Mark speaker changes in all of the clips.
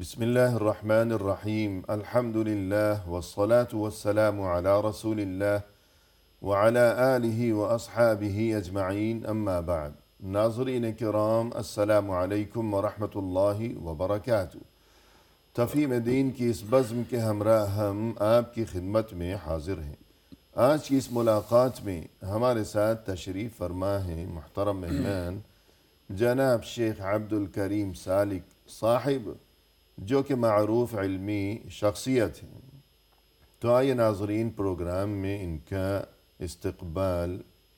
Speaker 1: بسم الله الرحمن الرحيم الحمد لله والصلاة والسلام على رسول الله وعلى آله وأصحابه أجمعين أما بعد ناظرین کرام السلام علیکم ورحمۃ اللہ وبرکاتہ۔ تفہیم دین کی اس بزم کے ہمراہ ہم آپ کی خدمت میں حاضر ہیں۔ آج کی اس ملاقات میں ہمارے ساتھ تشریف فرما ہیں محترم مہمان جناب شیخ عبد الکریم سالک صاحب، جو کہ معروف علمی شخصیت ہیں۔ تو آئیے ناظرین پروگرام میں ان کا استقبال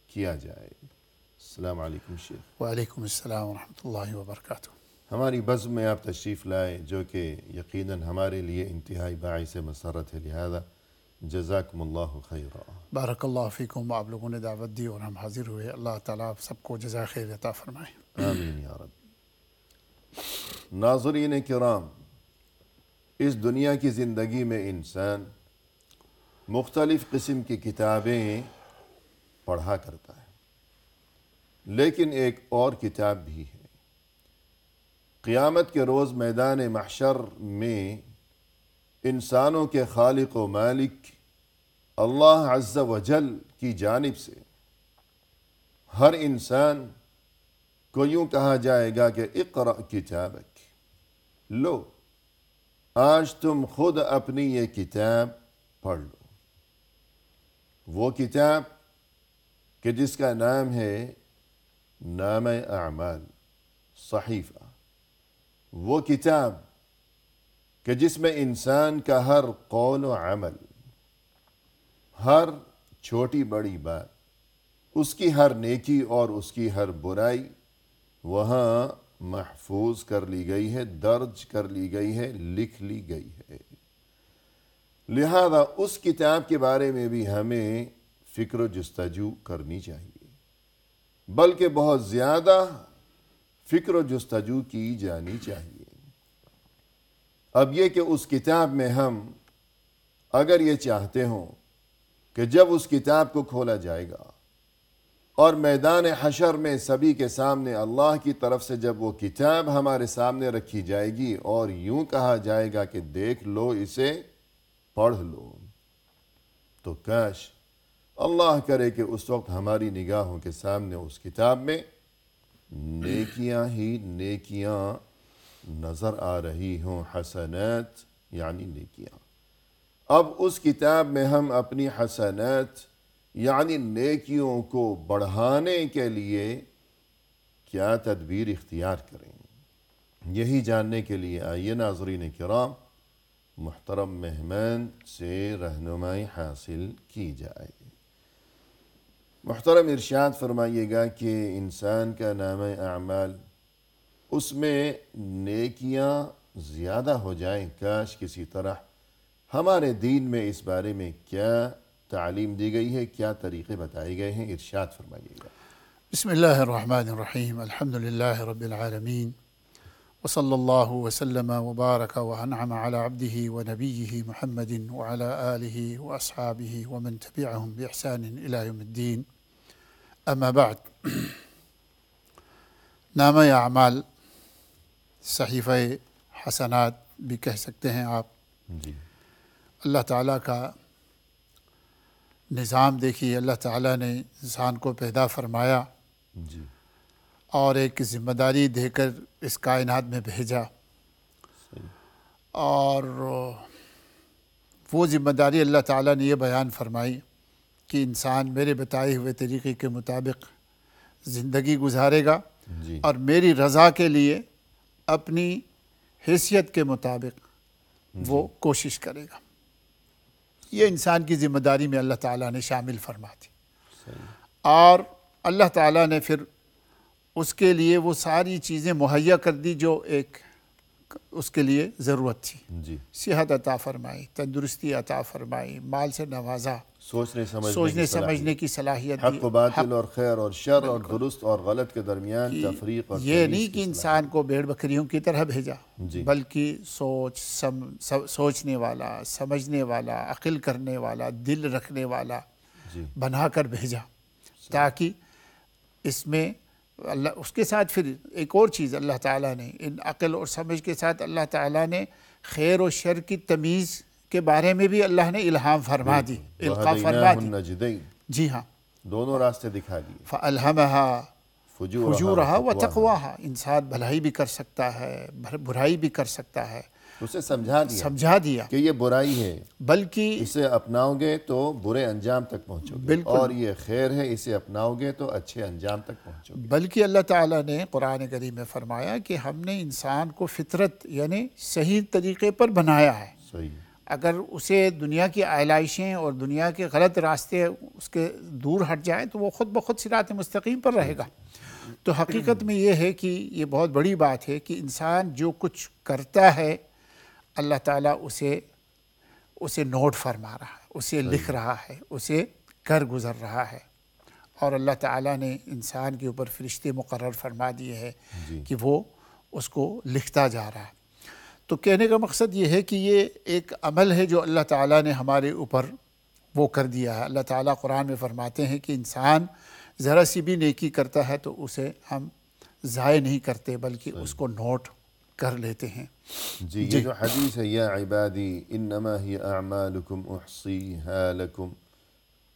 Speaker 1: کیا جائے۔ السلام علیکم شیخ۔
Speaker 2: وعلیکم السلام ورحمۃ اللہ وبرکاتہ۔
Speaker 1: ہماری بزم میں آپ تشریف لائے، جو کہ یقیناً ہمارے لیے انتہائی باعث مسرت ہے، لہذا جزاکم اللہ خیرا۔
Speaker 2: بارک اللہ فیکم۔ آپ لوگوں نے دعوت دی اور ہم حاضر ہوئے۔ اللہ تعالیٰ آپ سب کو جزائے خیر عطا فرمائے۔
Speaker 1: آمین یا رب۔ ناظرین کرام، اس دنیا کی زندگی میں انسان مختلف قسم کی کتابیں پڑھا کرتا ہے، لیکن ایک اور کتاب بھی ہے۔ قیامت کے روز میدان محشر میں انسانوں کے خالق و مالک اللہ عز و جل کی جانب سے ہر انسان کو یوں کہا جائے گا کہ اقرأ کتابک، لو آج تم خود اپنی یہ کتاب پڑھ لو۔ وہ کتاب کہ جس کا نام ہے نامہ اعمال، صحیفہ، وہ کتاب کہ جس میں انسان کا ہر قول و عمل، ہر چھوٹی بڑی بات، اس کی ہر نیکی اور اس کی ہر برائی وہاں محفوظ کر لی گئی ہے، درج کر لی گئی ہے، لکھ لی گئی ہے۔ لہذا اس کتاب کے بارے میں بھی ہمیں فکر و جستجو کرنی چاہیے، بلکہ بہت زیادہ فکر و جستجو کی جانی چاہیے۔ اب یہ کہ اس کتاب میں ہم اگر یہ چاہتے ہوں کہ جب اس کتاب کو کھولا جائے گا اور میدان حشر میں سبھی کے سامنے اللہ کی طرف سے جب وہ کتاب ہمارے سامنے رکھی جائے گی اور یوں کہا جائے گا کہ دیکھ لو، اسے پڑھ لو، تو کاش اللہ کرے کہ اس وقت ہماری نگاہوں کے سامنے اس کتاب میں نیکیاں ہی نیکیاں نظر آ رہی ہوں، حسنات یعنی نیکیاں۔ اب اس کتاب میں ہم اپنی حسنات یعنی نیکیوں کو بڑھانے کے لیے کیا تدبیر اختیار کریں، یہی جاننے کے لیے آئیے ناظرین کرام محترم مہمان سے رہنمائی حاصل کی جائے۔ محترم ارشاد فرمائیے گا کہ انسان کا نامہ اعمال، اس میں نیکیاں زیادہ ہو جائیں، کاش کسی طرح ہمارے دین میں اس بارے میں کیا تعلیم دی گئی ہے، کیا طریقے بتائے گئے ہیں، ارشاد فرمائیے گا۔
Speaker 2: بسم اللہ الرحمن الرحیم، الحمد للہ رب العالمین، وصلی اللہ وسلم وبارک وانعم علی عبدہ ونبیہ محمد وعلی آلہ واصحابہ ومن تبعہم بإحسان الی یوم الدین، اما بعد۔ نامہ اعمال، صحیفہ حسنات بھی کہہ سکتے ہیں آپ۔
Speaker 1: جی،
Speaker 2: اللہ تعالیٰ کا نظام دیکھیے، اللہ تعالیٰ نے انسان کو پیدا فرمایا
Speaker 1: جی،
Speaker 2: اور ایک ذمہ داری دے کر اس کائنات میں بھیجا، اور وہ ذمہ داری اللہ تعالیٰ نے یہ بیان فرمائی کہ انسان میرے بتائے ہوئے طریقے کے مطابق زندگی گزارے گا
Speaker 1: جی،
Speaker 2: اور میری رضا کے لیے اپنی حیثیت کے مطابق وہ کوشش کرے گا۔ یہ انسان کی ذمہ داری میں اللہ تعالیٰ نے شامل فرما دی، اور اللہ تعالیٰ نے پھر اس کے لیے وہ ساری چیزیں مہیا کر دی جو ایک اس کے لیے ضرورت تھی۔
Speaker 1: جی،
Speaker 2: صحت عطا فرمائی، تندرستی عطا فرمائی، مال سے نوازا،
Speaker 1: سوچنے
Speaker 2: سمجھنے کی صلاحیت دی،
Speaker 1: حق و باطل اور خیر اور شر اور درست اور غلط کے درمیان تفریق اور
Speaker 2: یہ نہیں کہ انسان کو بھیڑ بکریوں کی طرح بھیجا،
Speaker 1: جی،
Speaker 2: بلکہ سوچنے والا، سمجھنے والا، عقل کرنے والا، دل رکھنے والا
Speaker 1: جی،
Speaker 2: بنا کر بھیجا، تاکہ اس میں اللہ اس کے ساتھ پھر ایک اور چیز اللہ تعالیٰ نے ان عقل اور سمجھ کے ساتھ اللہ تعالیٰ نے خیر و شر کی تمیز کے بارے میں بھی اللہ نے الہام فرما دی، القاء فرما دی۔
Speaker 1: النجدین،
Speaker 2: جی ہاں،
Speaker 1: دونوں راستے دکھا دیے،
Speaker 2: فَأَلْهَمَهَا فُجُورَهَا
Speaker 1: وتقواها،
Speaker 2: وَتَقْوَاهَا، انسان بھلائی بھی کر سکتا ہے، برائی بھی کر سکتا ہے،
Speaker 1: اسے سمجھا دیا
Speaker 2: کہ
Speaker 1: یہ برائی ہے،
Speaker 2: بلکہ
Speaker 1: اسے اپناؤ گے تو برے انجام تک پہنچو گے،
Speaker 2: بالکل،
Speaker 1: اور یہ خیر ہے، اسے اپناؤ گے تو اچھے انجام تک پہنچو گے۔
Speaker 2: بلکہ اللہ تعالیٰ نے قرآن کریم میں فرمایا کہ ہم نے انسان کو فطرت یعنی صحیح طریقے پر بنایا ہے۔
Speaker 1: صحیح،
Speaker 2: اگر اسے دنیا کی آلائشیں اور دنیا کے غلط راستے اس کے دور ہٹ جائیں تو وہ خود بخود صراط مستقیم پر رہے گا۔ تو حقیقت میں یہ ہے کہ یہ بہت بڑی بات ہے کہ انسان جو کچھ کرتا ہے اللہ تعالیٰ اسے نوٹ فرما رہا ہے، اسے لکھ رہا ہے، اسے کر گزر رہا ہے، اور اللہ تعالیٰ نے انسان کے اوپر فرشتے مقرر فرما دیے ہیں کہ وہ اس کو لکھتا جا رہا ہے۔ تو کہنے کا مقصد یہ ہے کہ یہ ایک عمل ہے جو اللہ تعالیٰ نے ہمارے اوپر وہ کر دیا ہے۔ اللہ تعالیٰ قرآن میں فرماتے ہیں کہ انسان ذرا سی بھی نیکی کرتا ہے تو اسے ہم ضائع نہیں کرتے بلکہ اس کو نوٹ کر لیتے ہیں۔
Speaker 1: جی، یہ جو حدیث ہے یا عبادی انما ہی اعمالکم احصیہا لکم،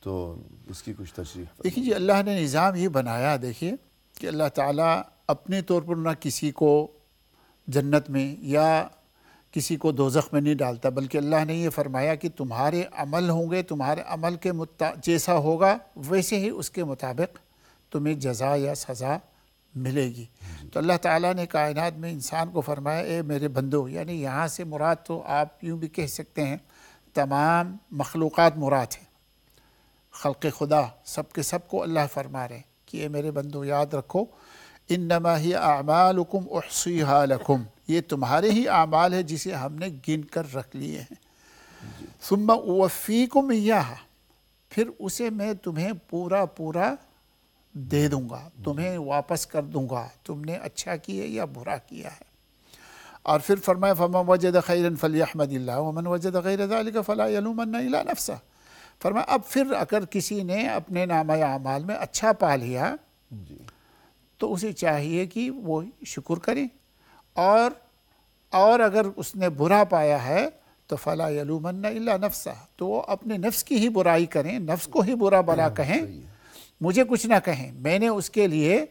Speaker 1: تو اس کی کچھ تشریح فرمائیں۔
Speaker 2: دیکھیے جی، اللہ نے نظام یہ بنایا، دیکھیے کہ اللہ تعالیٰ اپنے طور پر نہ کسی کو جنت میں یا کسی کو دوزخ میں نہیں ڈالتا، بلکہ اللہ نے یہ فرمایا کہ تمہارے عمل ہوں گے، تمہارے عمل کے جیسا ہوگا ویسے ہی اس کے مطابق تمہیں جزا یا سزا ملے گی۔ تو اللہ تعالیٰ نے کائنات میں انسان کو فرمایا اے میرے بندو، یعنی یہاں سے مراد تو آپ یوں بھی کہہ سکتے ہیں تمام مخلوقات مراد ہیں، خلق خدا سب کے سب کو اللہ فرما رہے ہیں کہ اے میرے بندو یاد رکھو انما ہی اعمالکم احصیہا لکم، یہ تمہارے ہی اعمال ہے جسے ہم نے گن کر رکھ لیے ہیں۔ ثم اوفیکم ایہا، پھر اسے میں تمہیں پورا دے دوں گا، تمہیں واپس کر دوں گا، تم نے اچھا کیا یا برا کیا ہے۔ اور پھر فرمایا فمن وجد خیرا فلیحمد اللہ ومن وجد غیر ذلک فلا یلومن الا نفسہ۔ فرمایا اب پھر اگر کسی نے اپنے نامہ اعمال میں اچھا پا لیا تو اسے چاہیے کہ وہ شکر کرے، اور اگر اس نے برا پایا ہے تو فلا یلومن الا نفسہ، تو وہ اپنے نفس کی ہی برائی کریں، نفس کو ہی برا بلا کہیں، مجھے کچھ نہ کہیں، میں نے اس کے لیے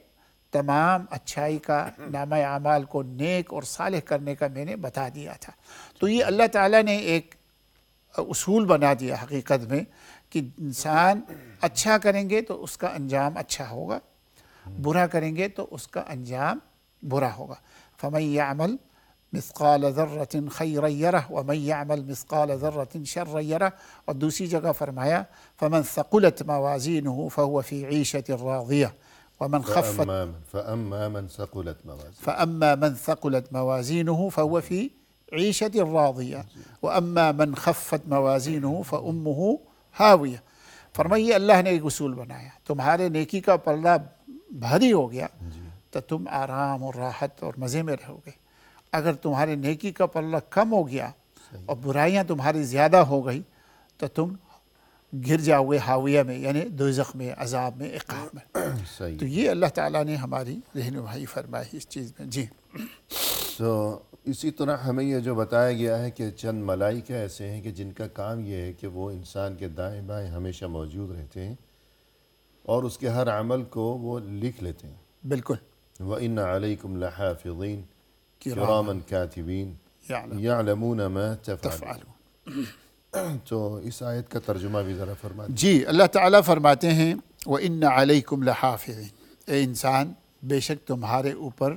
Speaker 2: تمام اچھائی کا نامہ اعمال کو نیک اور صالح کرنے کا میں نے بتا دیا تھا۔ تو یہ اللہ تعالیٰ نے ایک اصول بنا دیا حقیقت میں کہ انسان اچھا کریں گے تو اس کا انجام اچھا ہوگا، برا کریں گے تو اس کا انجام برا ہوگا۔ فمن يعمل مثقال ذرة خيرا يره ومن يعمل مثقال ذرة شرا يره، اور دوسری جگہ فرمایا فمن ثقلت موازینه فهو في عيشة راضية ومن خفت
Speaker 1: فأما من ثقلت
Speaker 2: موازینه فهو في عيشة راضية وأما من خفت موازینه فأمه هاوية۔ فرمائیے اللہ نے ایک اصول بنایا، تمہارے نیکی کا پلہ بھاری ہو گیا تو تم آرام اور راحت اور مزے میں رہو گے، اگر تمہارے نیکی کا پلہ کم ہو گیا اور برائیاں تمہاری زیادہ ہو گئی تو تم گر جاؤ گے ہاویہ میں، یعنی دوزخ میں، عذاب میں، عقاب میں۔ تو یہ اللہ تعالیٰ نے ہماری رہنمائی فرمائی اس چیز میں۔ جی،
Speaker 1: تو اسی طرح ہمیں یہ جو بتایا گیا ہے کہ چند ملائکہ ایسے ہیں کہ جن کا کام یہ ہے کہ وہ انسان کے دائیں بائیں ہمیشہ موجود رہتے ہیں اور اس کے ہر عمل کو وہ لکھ لیتے ہیں۔
Speaker 2: بالکل۔
Speaker 1: وَإِنَّ عَلَيْكُمْ لَحَافِظِينَ كِرَامًا كَاتِبِينَ يَعْلَمُونَ مَا تَفْعَلُونَ۔ تو اس آیت کا ترجمہ بھی ذرا فرما دیں۔
Speaker 2: جی، اللہ تعالیٰ فرماتے ہیں وَإِنَّ عَلَيْكُمْ لَحَافِظِينَ، اے انسان بے شک تمہارے اوپر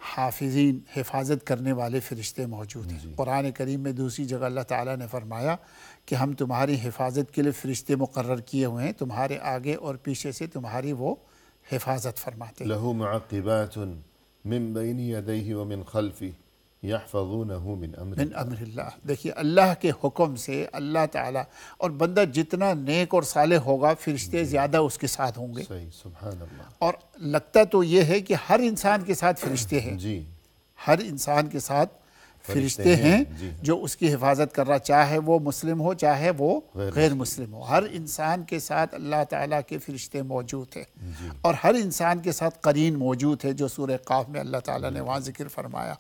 Speaker 2: حافظین، حفاظت کرنے والے فرشتے موجود ہیں۔ قرآن کریم میں دوسری جگہ اللہ تعالیٰ نے فرمایا کہ ہم تمہاری حفاظت کے لیے فرشتے مقرر کیے ہوئے ہیں، تمہارے آگے اور پیچھے سے تمہاری وہ حفاظت فرماتے ہیں۔
Speaker 1: لَهُ مُعَقِّبَاتٌ مِّن بَيْنِ يَدَيْهِ وَمِن خَلْفِهِ يَحْفَظُونَهُ مِنْ أَمْرِ
Speaker 2: من امر اللہ، دیکھیے اللہ کے حکم سے اللہ تعالیٰ، اور بندہ جتنا نیک اور صالح ہوگا فرشتے زیادہ اس کے ساتھ ہوں گے۔
Speaker 1: صحیح، سبحان اللہ۔
Speaker 2: اور لگتا تو یہ ہے کہ ہر انسان کے ساتھ فرشتے ہیں،
Speaker 1: جی،
Speaker 2: ہر انسان کے ساتھ فرشتے ہیں
Speaker 1: جی
Speaker 2: جو اس کی حفاظت کر رہا، چاہے وہ مسلم ہو چاہے وہ غیر مسلم ہو، ہر انسان کے ساتھ اللہ تعالیٰ کے فرشتے موجود ہیں، اور ہر انسان کے ساتھ قرین موجود ہے، جو سورہ قاف میں اللہ تعالیٰ نے وہاں ذکر فرمایا۔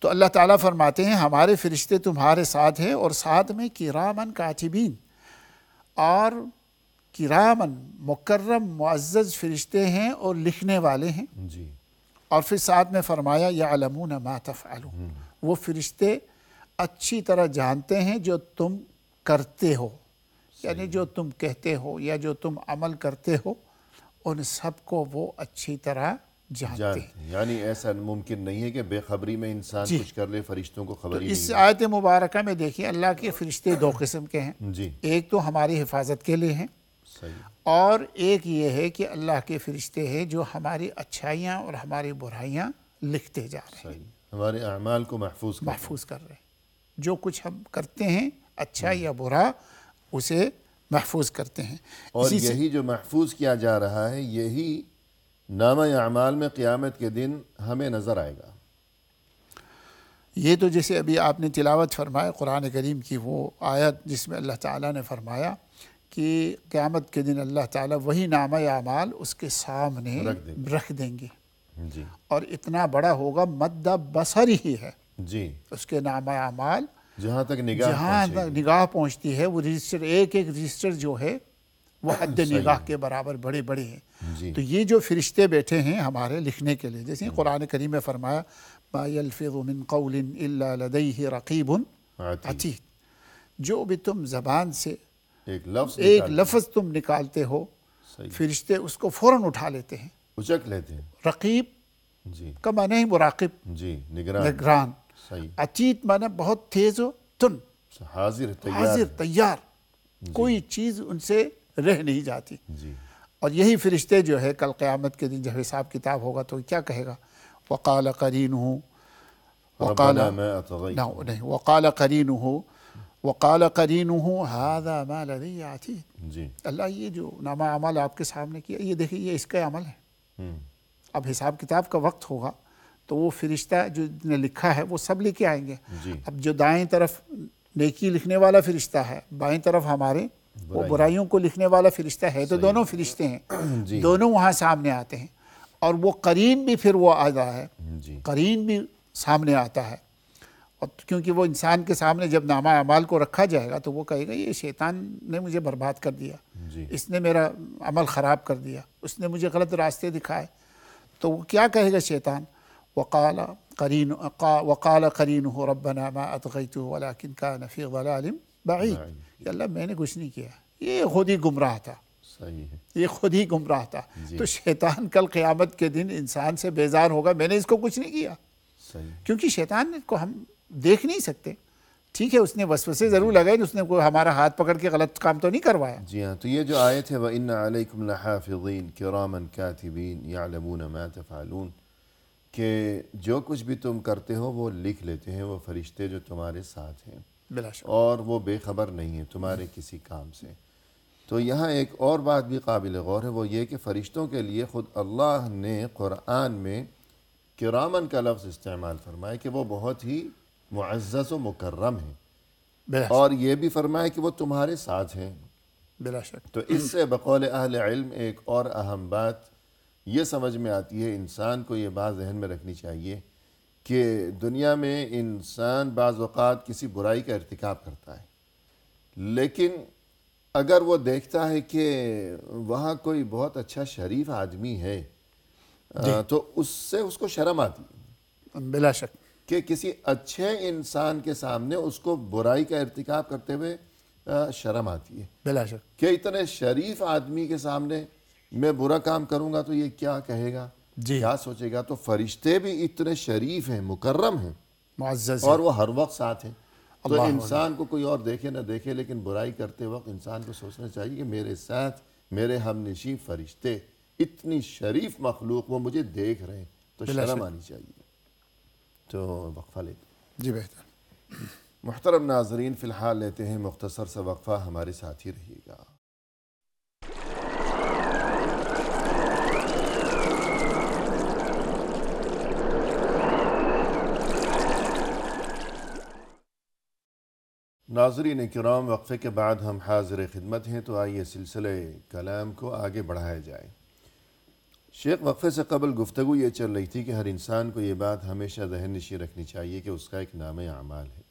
Speaker 2: تو اللہ تعالیٰ فرماتے ہیں ہمارے فرشتے تمہارے ساتھ ہیں، اور ساتھ میں کرامن کاتبین، اور کرامن مکرم معزز فرشتے ہیں اور لکھنے والے ہیں۔
Speaker 1: جی
Speaker 2: اور پھر ساتھ میں فرمایا یعلمون ما تفعلون، وہ فرشتے اچھی طرح جانتے ہیں جو تم کرتے ہو، یعنی جو تم کہتے ہو یا جو تم عمل کرتے ہو، ان سب کو وہ اچھی طرح جانتے ہیں۔
Speaker 1: یعنی ایسا ممکن نہیں ہے کہ بے خبری میں انسان کچھ کر لے، فرشتوں کو خبر ہی
Speaker 2: اس
Speaker 1: نہیں
Speaker 2: آیت مبارکہ میں دیکھیے اللہ کے فرشتے دو قسم کے ہیں،
Speaker 1: جی
Speaker 2: ایک تو ہماری حفاظت کے لیے ہیں،
Speaker 1: صحیح،
Speaker 2: اور ایک یہ ہے کہ اللہ کے فرشتے ہیں جو ہماری اچھائیاں اور ہماری برائیاں لکھتے جا رہے ہیں،
Speaker 1: صحیح، ہمارے اعمال کو محفوظ کرتے ہیں۔
Speaker 2: محفوظ کر رہے ہیں، جو کچھ ہم کرتے ہیں اچھا یا برا اسے محفوظ کرتے ہیں۔
Speaker 1: اور یہی جو محفوظ کیا جا رہا ہے، یہی نامہ اعمال میں قیامت کے دن ہمیں نظر آئے گا۔
Speaker 2: یہ تو جیسے ابھی آپ نے تلاوت فرمایا قرآن کریم کی وہ آیت جس میں اللہ تعالیٰ نے فرمایا کہ قیامت کے دن اللہ تعالیٰ وہی نامہ اعمال اس کے سامنے رکھ دیں گے،
Speaker 1: جی
Speaker 2: اور اتنا بڑا ہوگا مد بصر ہی ہے
Speaker 1: جی،
Speaker 2: اس کے نامہ اعمال،
Speaker 1: جہاں تک نگاہ
Speaker 2: جہاں نگاہ پہنچتی ہے، وہ رجسٹر ایک ایک رجسٹر جو ہے وہ حد نگاہ کے برابر بڑے بڑے ہیں۔
Speaker 1: جی
Speaker 2: تو یہ جو فرشتے بیٹھے ہیں ہمارے لکھنے کے لیے، جیسے قرآن کریم میں فرمایا ما یلفظ من قول الا لدیہ رقیب عتید، جو بھی تم زبان سے ایک لفظ تم نکالتے ہو، فرشتے اس کو فوراً اٹھا لیتے ہیں۔
Speaker 1: اچک لیتے ہیں،
Speaker 2: رقیب
Speaker 1: جی
Speaker 2: کا معنی ہے مراقب،
Speaker 1: جی، نگران،
Speaker 2: نگران،
Speaker 1: صحیح،
Speaker 2: عتید معنی بہت تیز و تن،
Speaker 1: حاضر
Speaker 2: حاضر تیار، کوئی چیز ان سے رہ نہیں جاتی۔
Speaker 1: جی
Speaker 2: اور یہی فرشتے جو ہے کل قیامت کے دن جب حساب کتاب ہوگا تو کیا کہے گا؟ وقال قرینہ،
Speaker 1: ربنا ما اطغیت،
Speaker 2: نہیں، وقال قرینہ ھذا ما لدی عتید،
Speaker 1: جی
Speaker 2: اللہ یہ جو نامہ اعمال آپ کے سامنے کیا، یہ دیکھیں یہ اس کا عمل ہے۔ اب حساب کتاب کا وقت ہوگا تو وہ فرشتہ جو نے لکھا ہے وہ سب لے کے آئیں گے۔
Speaker 1: جی
Speaker 2: اب جو دائیں طرف نیکی لکھنے والا فرشتہ ہے، بائیں طرف ہمارے وہ برائیوں کو لکھنے والا فرشتہ ہے، تو دونوں فرشتے ہیں، دونوں وہاں سامنے آتے ہیں، اور وہ قرین بھی پھر وہ آتا ہے،
Speaker 1: جی
Speaker 2: قرین بھی سامنے آتا ہے، اور کیونکہ وہ انسان کے سامنے جب نامہ اعمال کو رکھا جائے گا تو وہ کہے گا یہ شیطان نے مجھے برباد کر دیا،
Speaker 1: جی
Speaker 2: اس نے میرا عمل خراب کر دیا، اس نے مجھے غلط راستے دکھائے، تو وہ کیا کہے گا شیطان؟ وقال قرینہ ربنا ما اطغیتہ ولکن کان فی ضلال بعید، کہ اللہ میں نے کچھ نہیں کیا، یہ خود ہی گمراہ تھا،
Speaker 1: صحیح ہے،
Speaker 2: یہ خود ہی گمراہ تھا۔ تو شیطان کل قیامت کے دن انسان سے بیزار ہوگا میں نے اس کو کچھ نہیں کیا،
Speaker 1: صحیح،
Speaker 2: کیونکہ شیطان کو ہم دیکھ نہیں سکتے، ٹھیک ہے اس نے وسوسے ضرور لگائے، اس نے کوئی ہمارا ہاتھ پکڑ کے غلط کام تو نہیں کروایا۔
Speaker 1: جی ہاں، تو یہ جو آیت ہے وَإِنَّ عَلَيْكُمْ لَحَافِظِينَ كِرَامًا كَاتِبِينَ يَعْلَمُونَ مَا تَفْعَلُونَ، کہ جو کچھ بھی تم کرتے ہو وہ لکھ لیتے ہیں وہ فرشتے جو تمہارے ساتھ ہیں،
Speaker 2: بلا شک،
Speaker 1: اور وہ بے خبر نہیں ہے تمہارے کسی کام سے۔ تو یہاں ایک اور بات بھی قابل غور ہے، وہ یہ کہ فرشتوں کے لیے خود اللہ نے قرآن میں کرامن کا لفظ استعمال فرمایا کہ وہ بہت ہی معزز و مکرم ہیں،
Speaker 2: بلا
Speaker 1: اور یہ بھی فرمایا کہ وہ تمہارے ساتھ ہیں۔
Speaker 2: بلا شک،
Speaker 1: تو اس سے بقول اہل علم ایک اور اہم بات یہ سمجھ میں آتی ہے، انسان کو یہ بات ذہن میں رکھنی چاہیے کہ دنیا میں انسان بعض اوقات کسی برائی کا ارتکاب کرتا ہے، لیکن اگر وہ دیکھتا ہے کہ وہاں کوئی بہت اچھا شریف آدمی ہے تو اس سے اس کو شرم آتی ہے
Speaker 2: بلا شک،
Speaker 1: کہ کسی اچھے انسان کے سامنے اس کو برائی کا ارتکاب کرتے ہوئے شرم آتی ہے
Speaker 2: بلا شک،
Speaker 1: کہ اتنے شریف آدمی کے سامنے میں برا کام کروں گا تو یہ کیا کہے گا،
Speaker 2: جی
Speaker 1: کیا سوچے گا۔ تو فرشتے بھی اتنے شریف ہیں، مکرم ہیں،
Speaker 2: معزز
Speaker 1: اور وہ ہر وقت ساتھ ہیں۔ تو انسان کو کوئی اور دیکھے نہ دیکھے، لیکن برائی کرتے وقت انسان کو سوچنا چاہیے کہ میرے ساتھ میرے ہم نشین فرشتے، اتنی شریف مخلوق، وہ مجھے دیکھ رہے ہیں، تو شرم آنی چاہیے۔ تو وقفہ لیتے
Speaker 2: جی بہتر۔
Speaker 1: محترم ناظرین، فی الحال لیتے ہیں مختصر سا وقفہ، ہمارے ساتھ ہی رہیے گا۔ ناظرین کرام، وقفے کے بعد ہم حاضر خدمت ہیں، تو آئیے سلسلہ کلام کو آگے بڑھایا جائے۔ شیخ، وقفے سے قبل گفتگو یہ چل رہی تھی کہ ہر انسان کو یہ بات ہمیشہ ذہن نشین رکھنی چاہیے کہ اس کا ایک نامہ اعمال ہے،